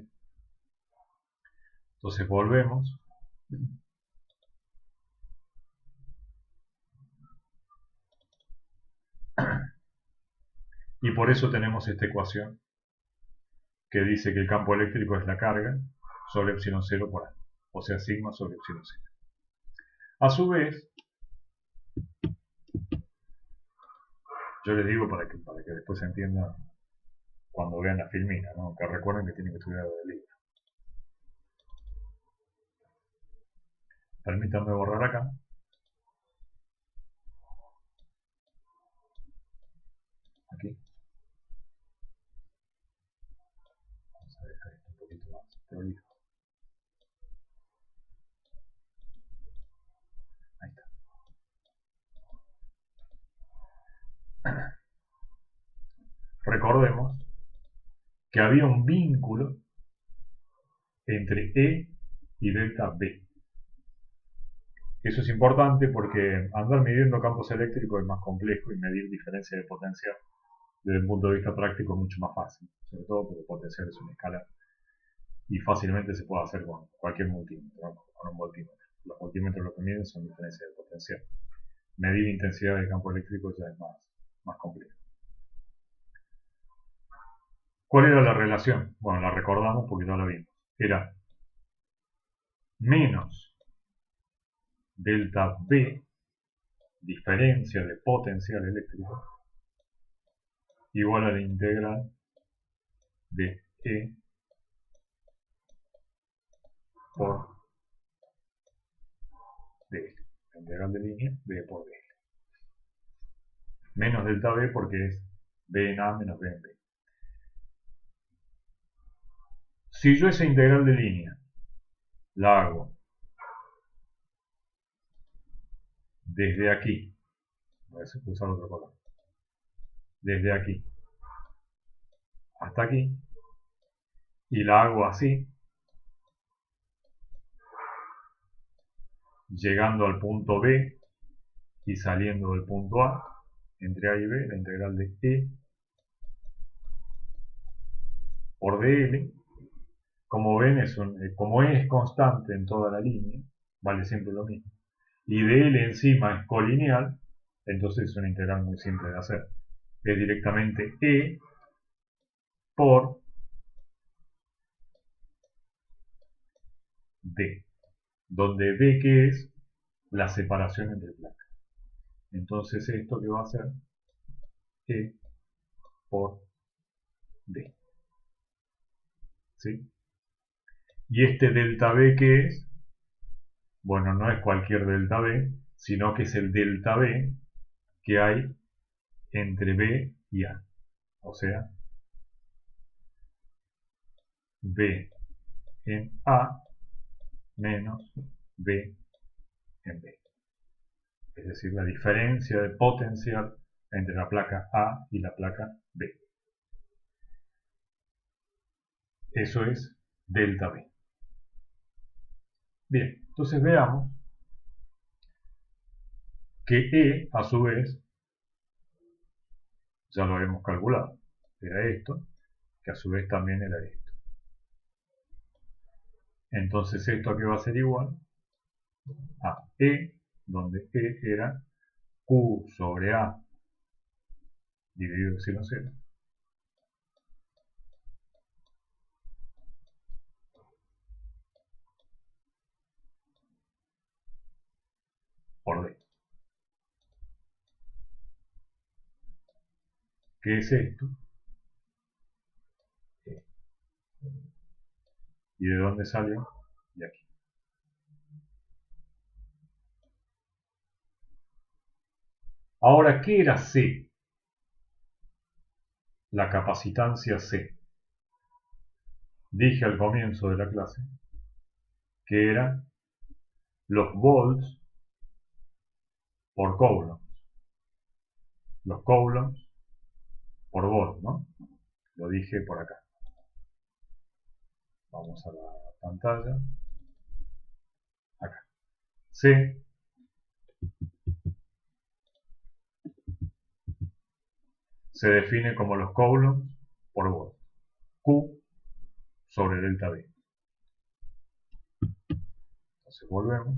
Entonces volvemos. Y por eso tenemos esta ecuación que dice que el campo eléctrico es la carga sobre epsilon 0 por A, o sea, sigma sobre epsilon 0. A su vez, yo les digo para que después se entienda cuando vean la filmina, ¿no? Que recuerden que tienen que estudiar el libro. Permítanme borrar acá. Aquí. Vamos a dejar esto un poquito más prolijo. Ahí está. Recordemos que había un vínculo entre E y delta B. Eso es importante porque andar midiendo campos eléctricos es más complejo y medir diferencia de potencial desde un punto de vista práctico es mucho más fácil, sobre todo porque el potencial es una escala y fácilmente se puede hacer con cualquier multímetro, ¿no? Con un voltímetro. Los multímetros lo que miden son diferencias de potencial. Medir intensidad de campo eléctrico ya es más complejo. ¿Cuál era la relación? Bueno, la recordamos porque ya la vimos. Era menos delta B, diferencia de potencial eléctrico, igual a la integral de E por dl. La integral de línea de E por dl. Menos delta B porque es B en A menos B en B. Si yo esa integral de línea la hago desde aquí, a ver si puedo usar otro color, desde aquí hasta aquí, y la hago así, llegando al punto B y saliendo del punto A, entre A y B, la integral de E por dl, como ven, como E es constante en toda la línea, vale siempre lo mismo, y dl encima es colineal, entonces es una integral muy simple de hacer. Es directamente E por D. donde D que es la separación entre placas. Entonces esto que va a ser E por D. ¿Sí? Y este delta B que es, bueno, no es cualquier delta B, sino que es el delta B que hay entre B y A. O sea, B en A menos B en B. Es decir, la diferencia de potencial entre la placa A y la placa B. Eso es delta B. Bien, entonces veamos que E, a su vez, ya lo habíamos calculado, era esto, que a su vez también era esto. Entonces esto aquí va a ser igual a E, donde E era Q sobre A dividido epsilon 0, por D. ¿Qué es esto? E. ¿Y de dónde salió? De aquí. Ahora, ¿qué era C? La capacitancia C. Dije al comienzo de la clase que era los volts por coulombs. Los coulombs por volt, ¿no? Lo dije por acá. Vamos a la pantalla. Acá. C se define como los coulombs por volt. Q sobre delta B. Entonces volvemos.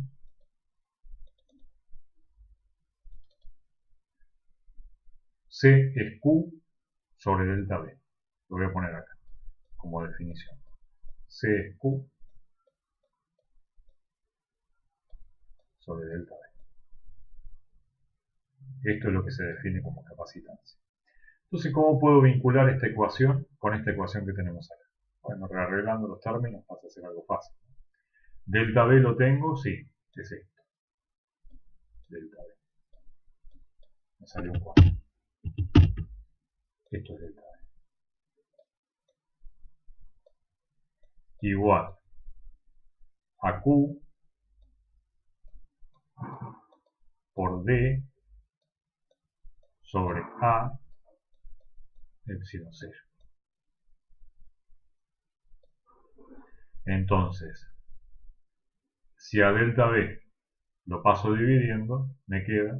C es Q sobre delta B. Lo voy a poner acá como definición. C es Q sobre delta B. Esto es lo que se define como capacitancia. Entonces, ¿cómo puedo vincular esta ecuación con esta ecuación que tenemos acá? Bueno, rearreglando los términos pasa a ser algo fácil. Delta B lo tengo, sí, es esto. Delta B. Me salió un 4. Esto es delta B. Igual a Q por D sobre A epsilon 0. Entonces, si a delta B lo paso dividiendo, me queda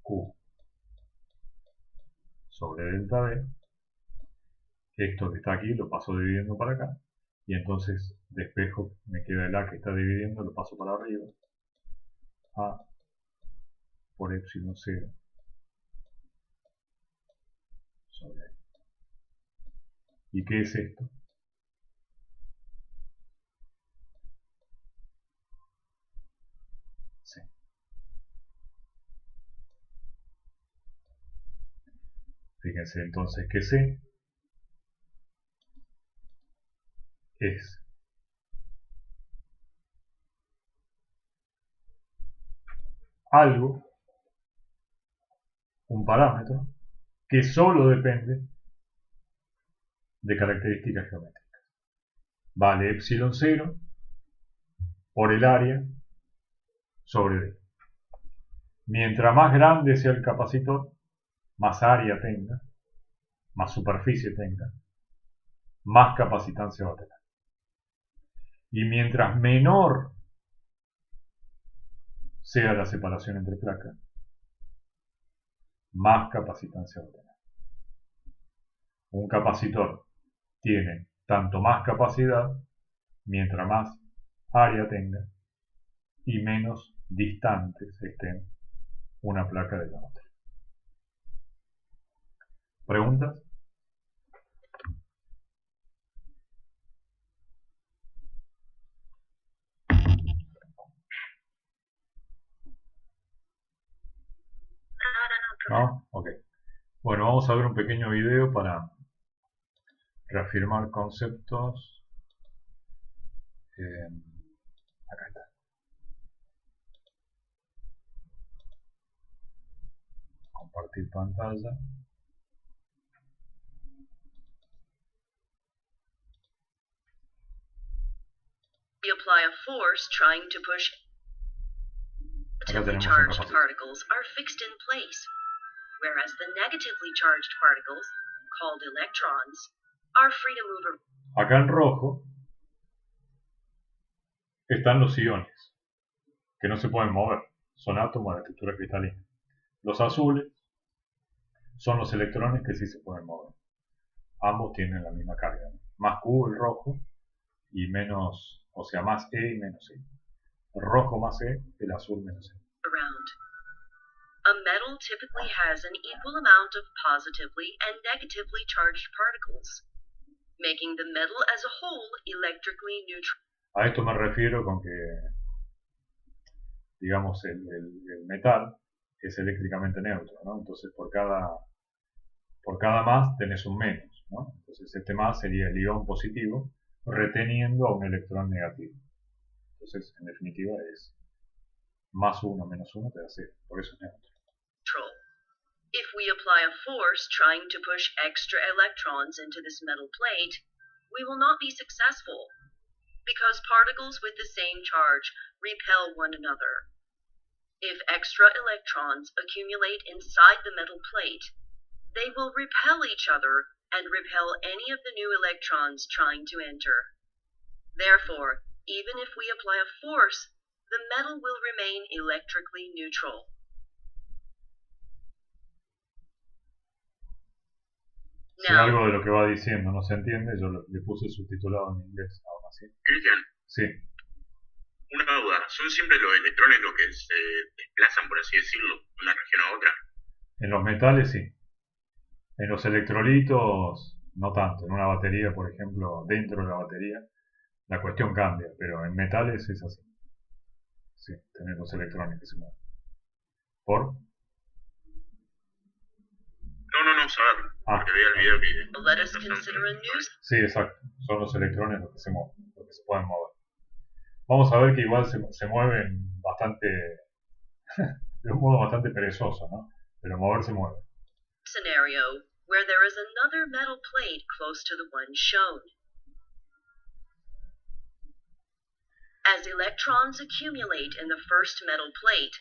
Q sobre delta B. Esto que está aquí lo paso dividiendo para acá. Y entonces despejo, me queda el A que está dividiendo, lo paso para arriba. A por epsilon 0 sobre A. ¿Y qué es esto? C. Fíjense entonces que C es algo, un parámetro, que solo depende de características geométricas. Vale epsilon 0 por el área sobre D. Mientras más grande sea el capacitor, más área tenga, más superficie tenga, más capacitancia va a tener. Y mientras menor sea la separación entre placas, más capacitancia va a tener. Un capacitor tiene tanto más capacidad, mientras más área tenga, y menos distantes estén una placa de la otra. ¿Preguntas? ¿No? Ok. Bueno, vamos a ver un pequeño video para reafirmar conceptos. Acá está. Compartir pantalla. We apply a force trying to push Acá positively tenemos un charged capacitor. particles are fixed in place, whereas the negatively charged particles, called electrons, are free to move around. Acá en rojo están los iones, que no se pueden mover. Son átomos de estructura cristalina. Los azules son los electrones que sí se pueden mover. Ambos tienen la misma carga, ¿no? Más Q el rojo y menos, o sea, más E y menos E. El rojo más E, el azul menos E. A metal typically has an equal amount of positively and negatively charged particles, making the metal as a whole electrically neutral. A esto me refiero con que, digamos, el metal es eléctricamente neutro, ¿no? Entonces por cada más tenés un menos, ¿no? Entonces este más sería el ion positivo reteniendo a un electrón negativo. Entonces, en definitiva, es más 1 menos 1 te da 0, por eso es neutro. If we apply a force trying to push extra electrons into this metal plate, we will not be successful, because particles with the same charge repel one another. If extra electrons accumulate inside the metal plate, they will repel each other and repel any of the new electrons trying to enter. Therefore, even if we apply a force, the metal will remain electrically neutral. Si algo de lo que va diciendo no se entiende, yo le puse subtitulado en inglés, aún así. Cristian, Sí, una duda. ¿Son siempre los electrones los que se desplazan, por así decirlo, de una región a otra? en los metales sí. En los electrolitos no tanto. En una batería, por ejemplo, dentro de la batería, la cuestión cambia, pero en metales es así. Sí, tener los electrones que se mueven. ¿Por? No, saberlo. Porque veía el video que... Let us consider a new Sí, exacto. Son los electrones los que se mueven, los que se pueden mover. Vamos a ver que igual se mueven bastante, de un modo bastante perezoso, ¿no? Pero mover se mueve. scenario where there is another metal plate close to the one shown. As electrons accumulate in the first metal plate,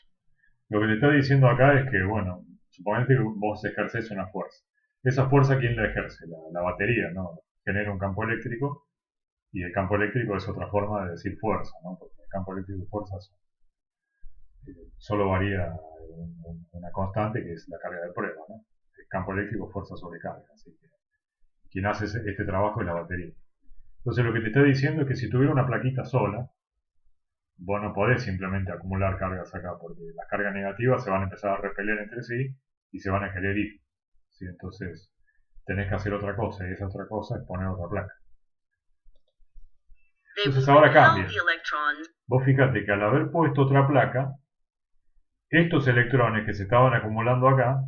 Lo que te está diciendo acá es que, bueno, suponete que vos ejerces una fuerza. Esa fuerza, ¿quién la ejerce? La batería, ¿no? Genera un campo eléctrico y el campo eléctrico es otra forma de decir fuerza, ¿no? Porque el campo eléctrico y fuerza solo varía una constante que es la carga de prueba, ¿no? El campo eléctrico fuerza sobre carga, así que quien hace este trabajo es la batería. Entonces lo que te está diciendo es que si tuviera una plaquita sola, vos no podés simplemente acumular cargas acá, porque las cargas negativas se van a empezar a repeler entre sí y se van a querer ir. ¿Sí? Entonces tenés que hacer otra cosa, y esa otra cosa es poner otra placa. they Entonces will ahora repel cambia. the electrons Vos fíjate que al haber puesto otra placa, estos electrones que se estaban acumulando acá,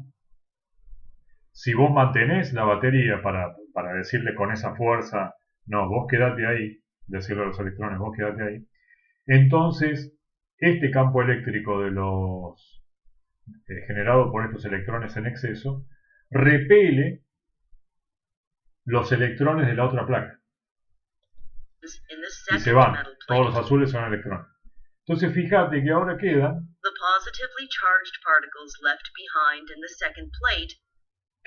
si vos mantenés la batería para decirle con esa fuerza, no, vos quedate ahí, decirle a los electrones, vos quedate ahí, entonces este campo eléctrico de los generado por estos electrones en exceso repele los electrones de la otra placa in the y se second van. metal Todos los plate. azules son electrones. Entonces fíjate que ahora quedan The positively charged particles left behind in the second plate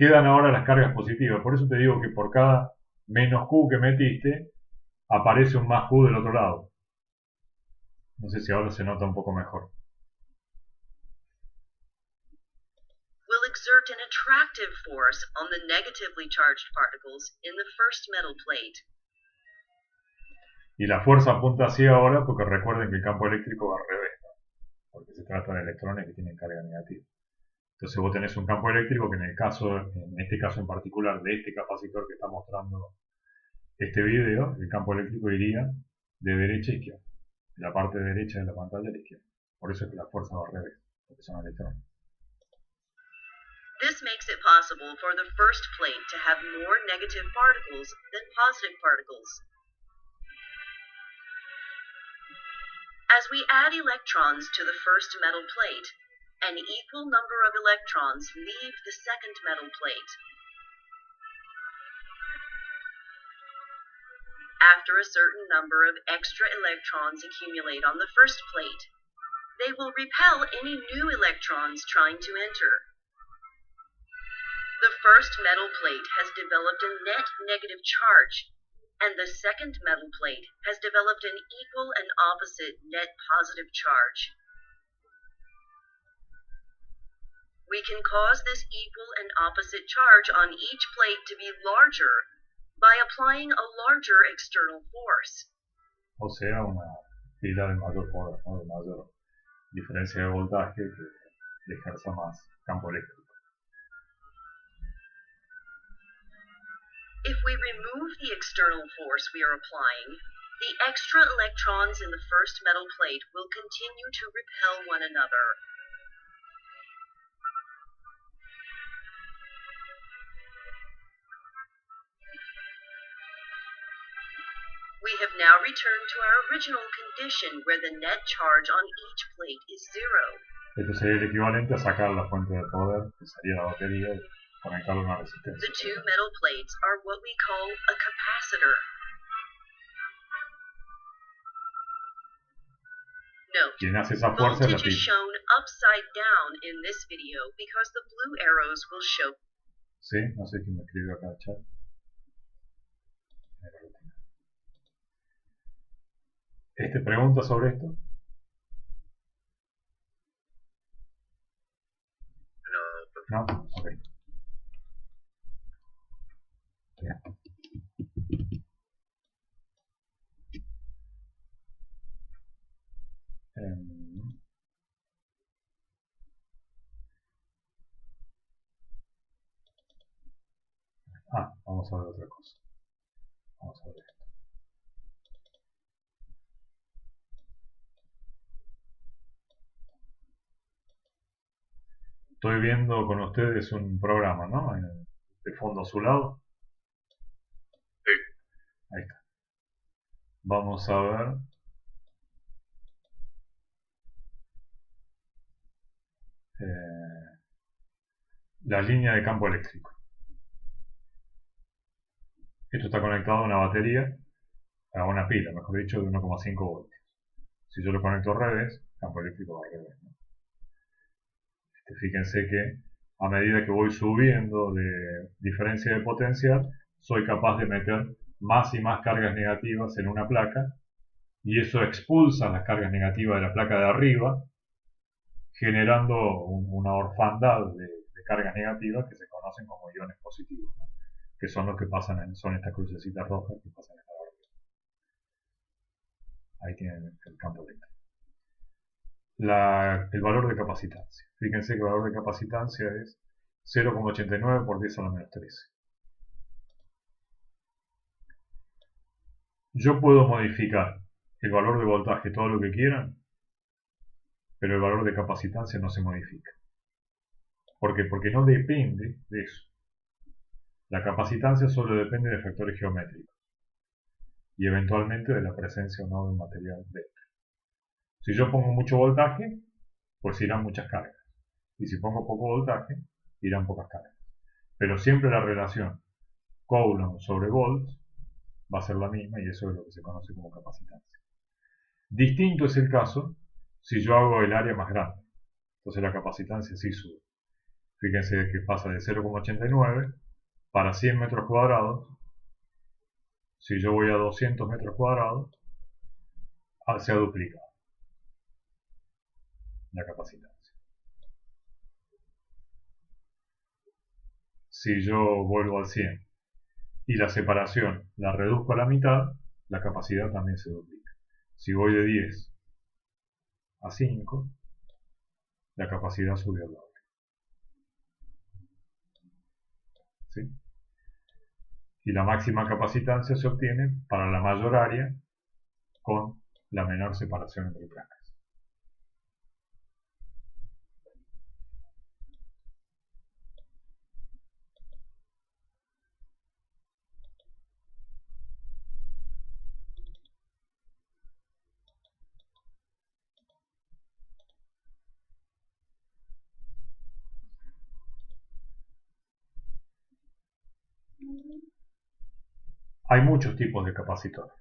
ahora las cargas positivas. Por eso te digo que por cada menos Q que metiste, aparece un más Q del otro lado. No sé si ahora se nota un poco mejor. will exert an attractive force on the negatively charged particles in the first metal plate. Y la fuerza apunta hacia ahora porque recuerden que el campo eléctrico va al revés, ¿no? Porque se trata de electrones que tienen carga negativa. Entonces vos tenés un campo eléctrico que en este caso en particular de este capacitor que está mostrando este video, el campo eléctrico iría de derecha a izquierda, de la parte derecha de la pantalla a la izquierda. Por eso es que la fuerza va al revés, porque son electrones. This makes it possible for the first plate to have more negative particles than positive particles. As we add electrons to the first metal plate, an equal number of electrons leave the second metal plate. After a certain number of extra electrons accumulate on the first plate, they will repel any new electrons trying to enter. The first metal plate has developed a net negative charge, and the second metal plate has developed an equal and opposite net positive charge. We can cause this equal and opposite charge on each plate to be larger by applying a larger external force. O sea, una pila de mayor poder, ¿no? De mayor diferencia de voltaje que ejerza más campo eléctrico. If we remove the external force we are applying, the extra electrons in the first metal plate will continue to repel one another. We have now returned to our original condition where the net charge on each plate is zero. Esto sería el equivalente a sacar la fuente de poder, que sería la batería, y conectarlo a una resistencia. The two metal plates are what we call a capacitor. Note, Quien hace esa fuerza es la voltage is pila. shown upside down in this video because the blue arrows will show. ¿Sí? No sé quién me escribió acá en el chat. ¿Pregunta sobre esto? No, ok. Bien. Vamos a ver otra cosa. Vamos a ver esto. Estoy viendo con ustedes un programa, ¿no? De fondo azulado. Sí. Ahí está. Vamos a ver. La línea de campo eléctrico. Esto está conectado a una batería, a una pila, mejor dicho, de 1,5 voltios. Si yo lo conecto al revés, campo eléctrico va al revés, ¿no? Fíjense que a medida que voy subiendo de diferencia de potencial, soy capaz de meter más y más cargas negativas en una placa, y eso expulsa las cargas negativas de la placa de arriba, generando una orfandad de cargas negativas que se conocen como iones positivos, ¿no? Que son los que pasan, son estas crucecitas rojas que pasan en la órbita. Ahí tienen el campo eléctrico. El valor de capacitancia. Fíjense que el valor de capacitancia es 0,89 por 10 a la menos 13. Yo puedo modificar el valor de voltaje todo lo que quieran, pero el valor de capacitancia no se modifica. ¿Por qué? Porque no depende de eso. La capacitancia solo depende de factores geométricos y eventualmente de la presencia o no de un material dentro. Si yo pongo mucho voltaje, pues irán muchas cargas. Y si pongo poco voltaje, irán pocas cargas. Pero siempre la relación Coulomb sobre volts va a ser la misma, y eso es lo que se conoce como capacitancia. Distinto es el caso si yo hago el área más grande. Entonces la capacitancia sí sube. Fíjense que pasa de 0,89 para 100 metros cuadrados. Si yo voy a 200 metros cuadrados, se ha duplicado la capacitancia. Si yo vuelvo al 100 y la separación la reduzco a la mitad, la capacidad también se duplica. Si voy de 10 a 5, la capacidad sube al doble. ¿sí? Y la máxima capacitancia se obtiene para la mayor área con la menor separación entre placas. Hay muchos tipos de capacitores.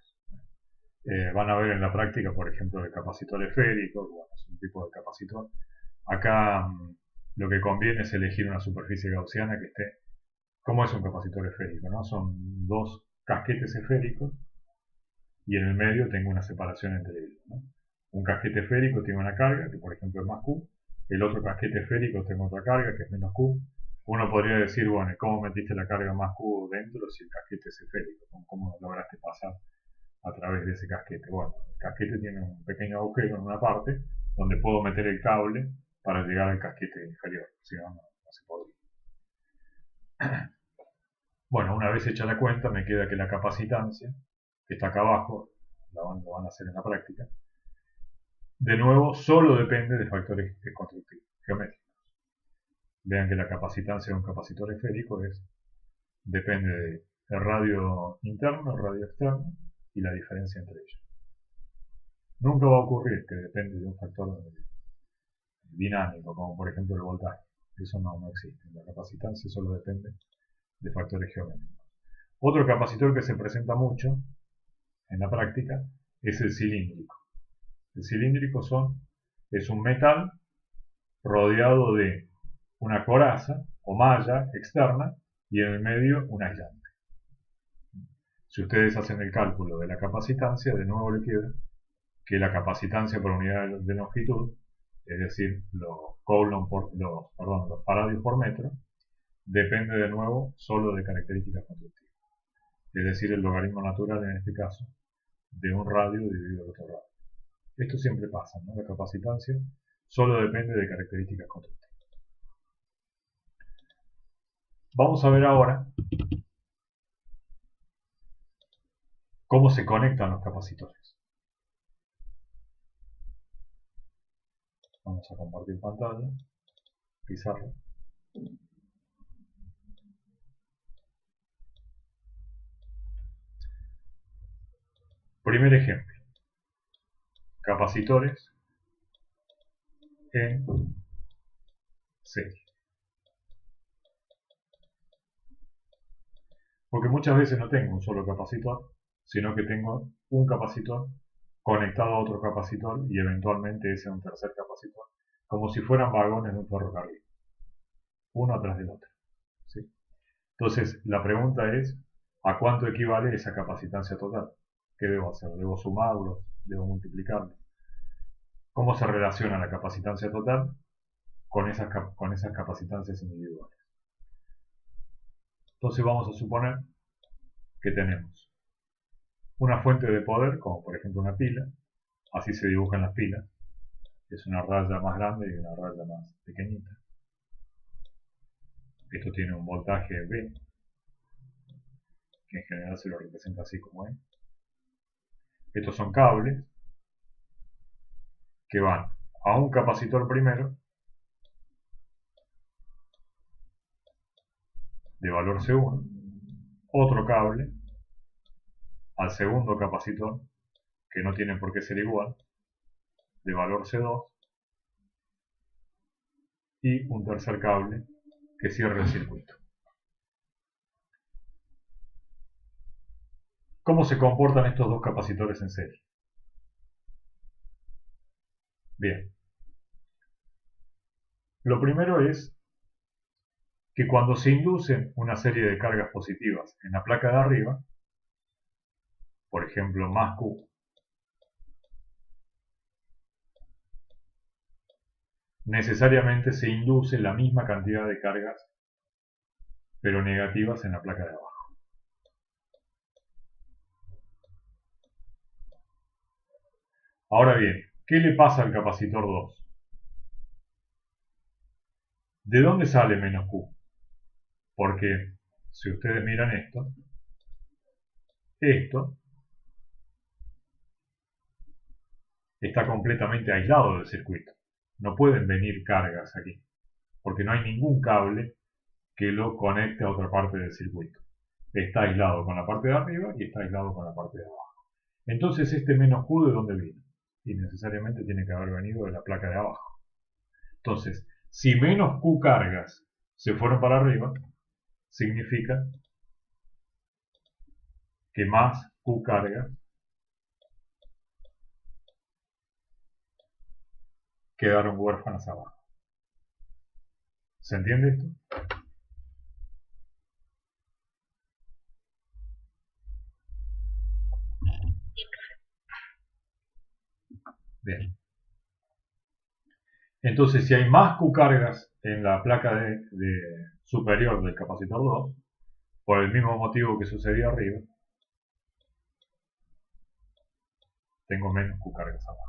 Van a ver en la práctica, por ejemplo, el capacitor esférico, bueno, es un tipo de capacitor. Acá lo que conviene es elegir una superficie gaussiana que esté. ¿Cómo es un capacitor esférico? ¿No? Son dos casquetes esféricos y en el medio tengo una separación entre ellos, ¿no? Un casquete esférico tiene una carga, que por ejemplo es más Q, el otro casquete esférico tiene otra carga, que es menos Q. Uno podría decir, bueno, ¿cómo metiste la carga más Q dentro si el casquete es esférico? ¿Cómo lograste pasar a través de ese casquete? Bueno, el casquete tiene un pequeño agujero en una parte donde puedo meter el cable para llegar al casquete inferior, si no, no se podría. Bueno, una vez hecha la cuenta, me queda que la capacitancia, que está acá abajo, lo van a hacer en la práctica, de nuevo solo depende de factores constructivos, geométricos. Vean que la capacitancia de un capacitor esférico depende del radio interno, el radio externo y la diferencia entre ellos. Nunca va a ocurrir que depende de un factor dinámico, como por ejemplo el voltaje. Eso no existe. La capacitancia solo depende de factores geométricos. Otro capacitor que se presenta mucho en la práctica es el cilíndrico. El cilíndrico es un metal rodeado de una coraza o malla externa y en el medio un aislante. Si ustedes hacen el cálculo de la capacitancia, de nuevo le queda que la capacitancia por unidad de longitud, es decir, los faradios por metro, depende de nuevo solo de características constructivas. Es decir, el logaritmo natural en este caso de un radio dividido por otro radio. Esto siempre pasa, ¿no? La capacitancia solo depende de características constructivas. Vamos a ver ahora cómo se conectan los capacitores. Vamos a compartir pantalla, pizarra. Primer ejemplo. Capacitores en serie. Porque muchas veces no tengo un solo capacitor, sino que tengo un capacitor conectado a otro capacitor y eventualmente ese a un tercer capacitor, como si fueran vagones de un ferrocarril, uno atrás del otro, ¿sí? Entonces, la pregunta es, ¿a cuánto equivale esa capacitancia total? ¿Qué debo hacer? ¿Debo sumarlos? ¿Debo multiplicarlos? ¿Cómo se relaciona la capacitancia total con esas capacitancias individuales? Entonces vamos a suponer que tenemos una fuente de poder, como por ejemplo una pila, así se dibujan las pilas, es una raya más grande y una raya más pequeñita. Esto tiene un voltaje V, que en general se lo representa así como E. Estos son cables que van a un capacitor primero, de valor C1, otro cable al segundo capacitor, que no tiene por qué ser igual, de valor C2, y un tercer cable que cierre el circuito. ¿Cómo se comportan estos dos capacitores en serie? Bien. Lo primero es que cuando se inducen una serie de cargas positivas en la placa de arriba, por ejemplo más Q, necesariamente se induce la misma cantidad de cargas, pero negativas en la placa de abajo. Ahora bien, ¿qué le pasa al capacitor 2? ¿De dónde sale menos Q? Porque si ustedes miran esto está completamente aislado del circuito. No pueden venir cargas aquí, porque no hay ningún cable que lo conecte a otra parte del circuito. Está aislado con la parte de arriba y está aislado con la parte de abajo. Entonces este menos Q, ¿de dónde vino? Y necesariamente tiene que haber venido de la placa de abajo. Entonces, si menos Q cargas se fueron para arriba, significa que más Q cargas quedaron huérfanas abajo. ¿Se entiende esto? Bien. Entonces, si hay más Q cargas en la placa superior del capacitor 2, por el mismo motivo que sucedió arriba, tengo menos Q cargas abajo.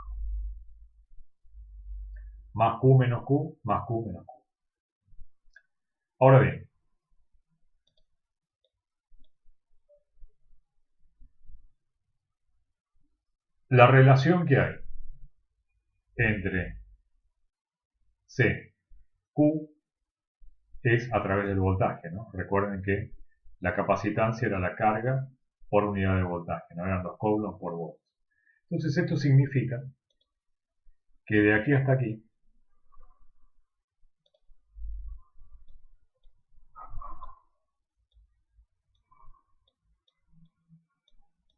Más Q menos Q, más Q menos Q. Ahora bien, la relación que hay entre C, Q, es a través del voltaje, ¿no? Recuerden que la capacitancia era la carga por unidad de voltaje, no eran los coulombs por volts. Entonces esto significa que de aquí hasta aquí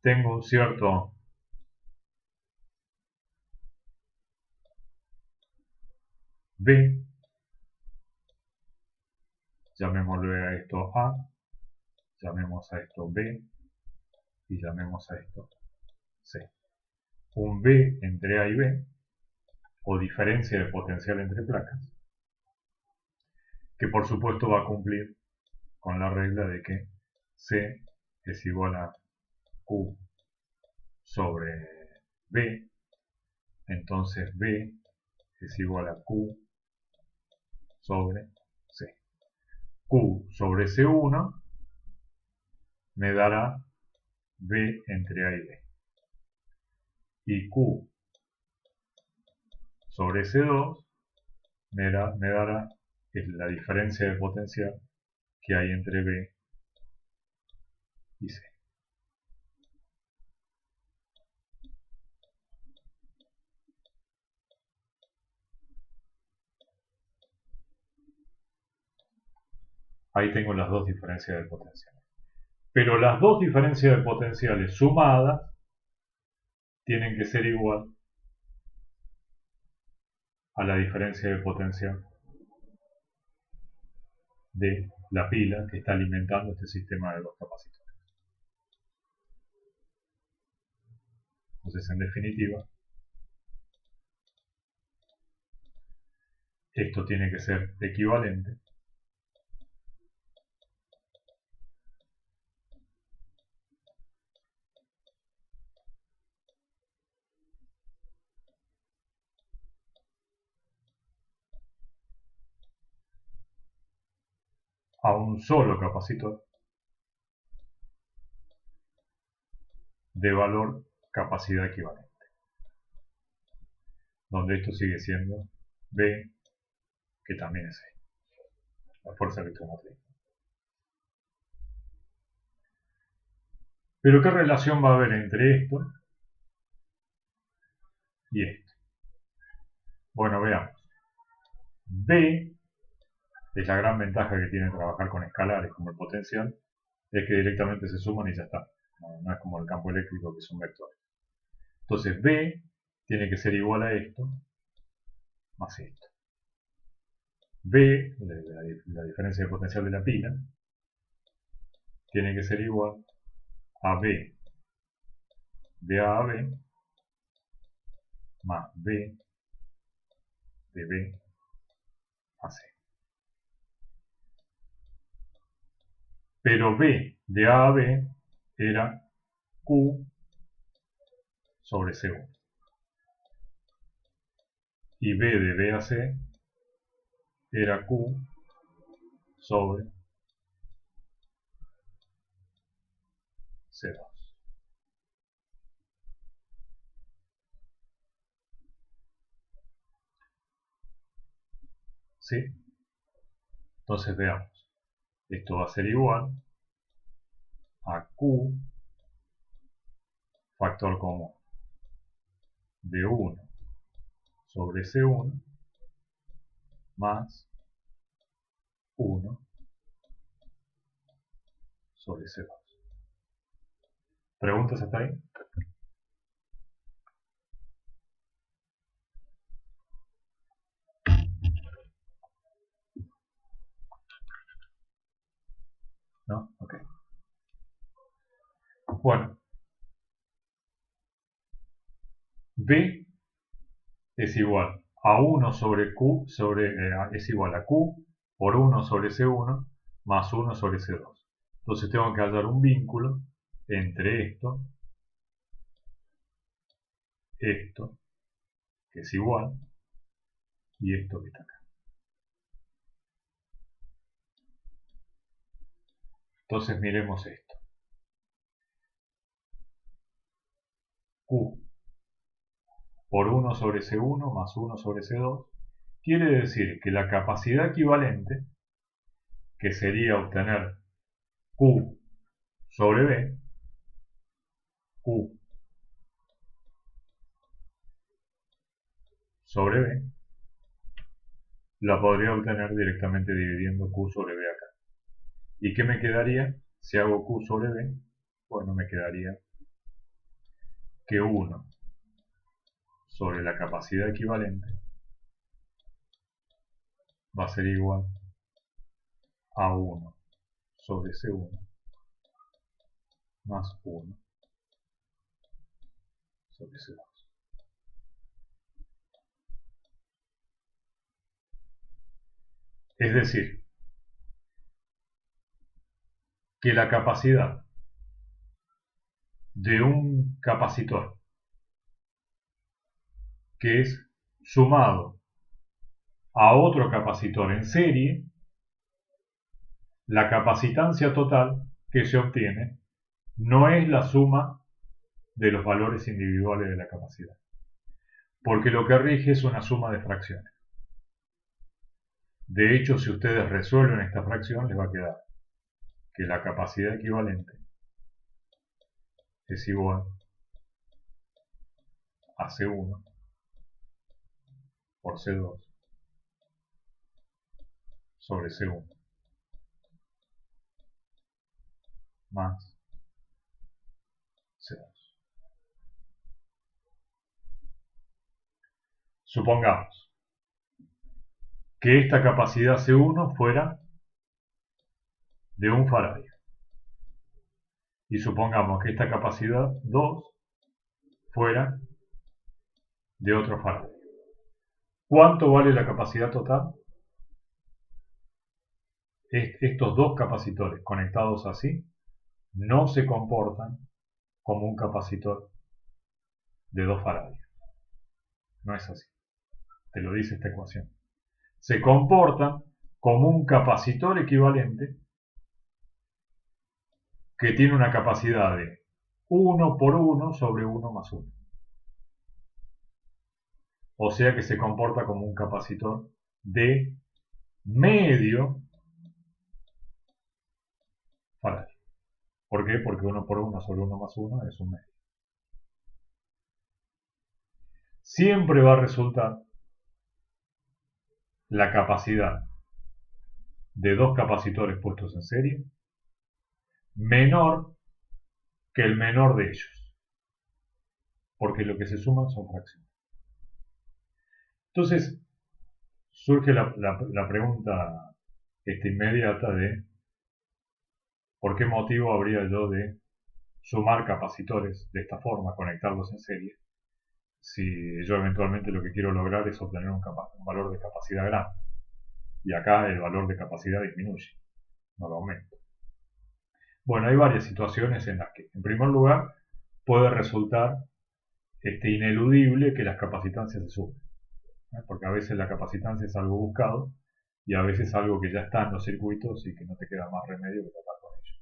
tengo un cierto B, llamémosle a esto A, llamemos a esto B y llamemos a esto C. Un B entre A y B, o diferencia de potencial entre placas, que por supuesto va a cumplir con la regla de que C es igual a Q sobre B, entonces B es igual a Q sobre C. Q sobre C1 me dará B entre A y B. Y Q sobre C2 me dará la diferencia de potencial que hay entre B y C. Ahí tengo las dos diferencias de potencial. Pero las dos diferencias de potenciales sumadas tienen que ser igual a la diferencia de potencial de la pila que está alimentando este sistema de dos capacitores. Entonces, en definitiva, esto tiene que ser equivalente a un solo capacitor de valor capacidad equivalente, donde esto sigue siendo B, que también es E, la fuerza electromotriz. Pero ¿qué relación va a haber entre esto y esto? Bueno, veamos. B es la gran ventaja que tiene trabajar con escalares como el potencial, es que directamente se suman y ya está. No es como el campo eléctrico que es un vector. Entonces B tiene que ser igual a esto más esto. B, la diferencia de potencial de la pila, tiene que ser igual a B de A a B más B de B a C. Pero B de A a B era Q sobre C1. Y B de B a C era Q sobre C2. ¿Sí? Entonces veamos. Esto va a ser igual a Q factor común de 1 sobre C1 más 1 sobre C2. ¿Preguntas hasta ahí? ¿No? Ok. Bueno. B es igual a 1 sobre Q es igual a Q por 1 sobre C1 más 1 sobre C2. Entonces tengo que hallar un vínculo entre esto, que es igual, y esto que está acá. Entonces miremos esto. Q por 1 sobre C1 más 1 sobre C2 quiere decir que la capacidad equivalente, que sería obtener Q sobre B, Q sobre B, la podría obtener directamente dividiendo Q sobre B acá. ¿Y qué me quedaría? Si hago Q sobre B, bueno, me quedaría que 1 sobre la capacidad equivalente va a ser igual a 1 sobre C1 más 1 sobre C2. Es decir, que la capacidad de un capacitor que es sumado a otro capacitor en serie, la capacitancia total que se obtiene no es la suma de los valores individuales de la capacidad, porque lo que rige es una suma de fracciones. De hecho, si ustedes resuelven esta fracción, les va a quedar que la capacidad equivalente es igual a C1 por C2 sobre C1 más C2. Supongamos que esta capacidad C1 fuera de 1 faradio. Y supongamos que esta capacidad 2 fuera de otro faradio. ¿Cuánto vale la capacidad total? Estos dos capacitores conectados así no se comportan como un capacitor de 2 faradios. No es así. Te lo dice esta ecuación. Se comportan como un capacitor equivalente que tiene una capacidad de 1 por 1 sobre 1 más 1. O sea que se comporta como un capacitor de medio faradio. ¿Por qué? Porque 1 por 1 sobre 1 más 1 es un medio. Siempre va a resultar la capacidad de dos capacitores puestos en serie menor que el menor de ellos, porque lo que se suman son fracciones. Entonces surge la pregunta inmediata de ¿por qué motivo habría yo de sumar capacitores de esta forma, conectarlos en serie, si yo eventualmente lo que quiero lograr es obtener un valor de capacidad grande? Y acá el valor de capacidad disminuye, no lo aumenta. Bueno, hay varias situaciones en las que, en primer lugar, puede resultar ineludible que las capacitancias se sumen, porque a veces la capacitancia es algo buscado y a veces es algo que ya está en los circuitos y que no te queda más remedio que tratar con ello.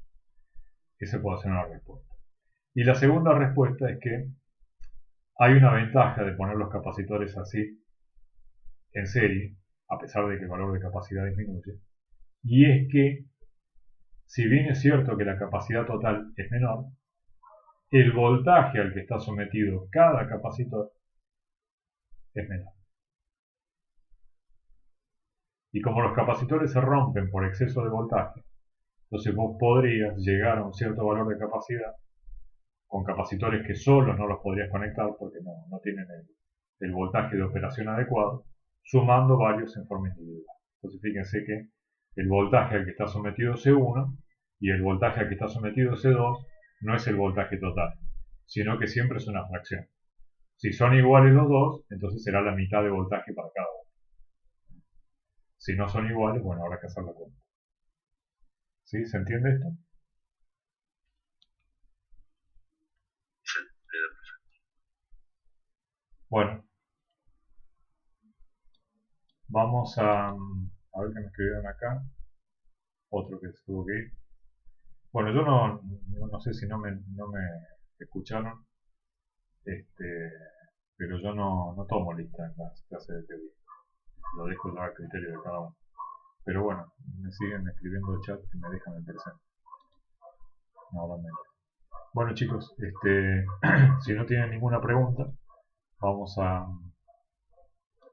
Esa puede ser una respuesta. Y la segunda respuesta es que hay una ventaja de poner los capacitores así en serie, a pesar de que el valor de capacidad disminuye, y es que, si bien es cierto que la capacidad total es menor, el voltaje al que está sometido cada capacitor es menor. Y como los capacitores se rompen por exceso de voltaje, entonces vos podrías llegar a un cierto valor de capacidad con capacitores que solos no los podrías conectar porque no tienen el voltaje de operación adecuado, sumando varios en forma individual. Entonces fíjense que el voltaje al que está sometido C1 y el voltaje al que está sometido C2 no es el voltaje total, sino que siempre es una fracción. Si son iguales los dos, entonces será la mitad de voltaje para cada uno. Si no son iguales, bueno, habrá que hacer la cuenta. ¿Sí? ¿Se entiende esto? Sí, Bueno, vamos a ver qué me escribieron acá. Otro que se tuvo que ir. Bueno, yo no sé si no me escucharon, pero yo no tomo lista en las clases de teoría. Lo dejo ya a criterio de cada uno. Pero bueno, me siguen escribiendo el chat y me dejan el presente. Normalmente. Bueno chicos, si no tienen ninguna pregunta, vamos a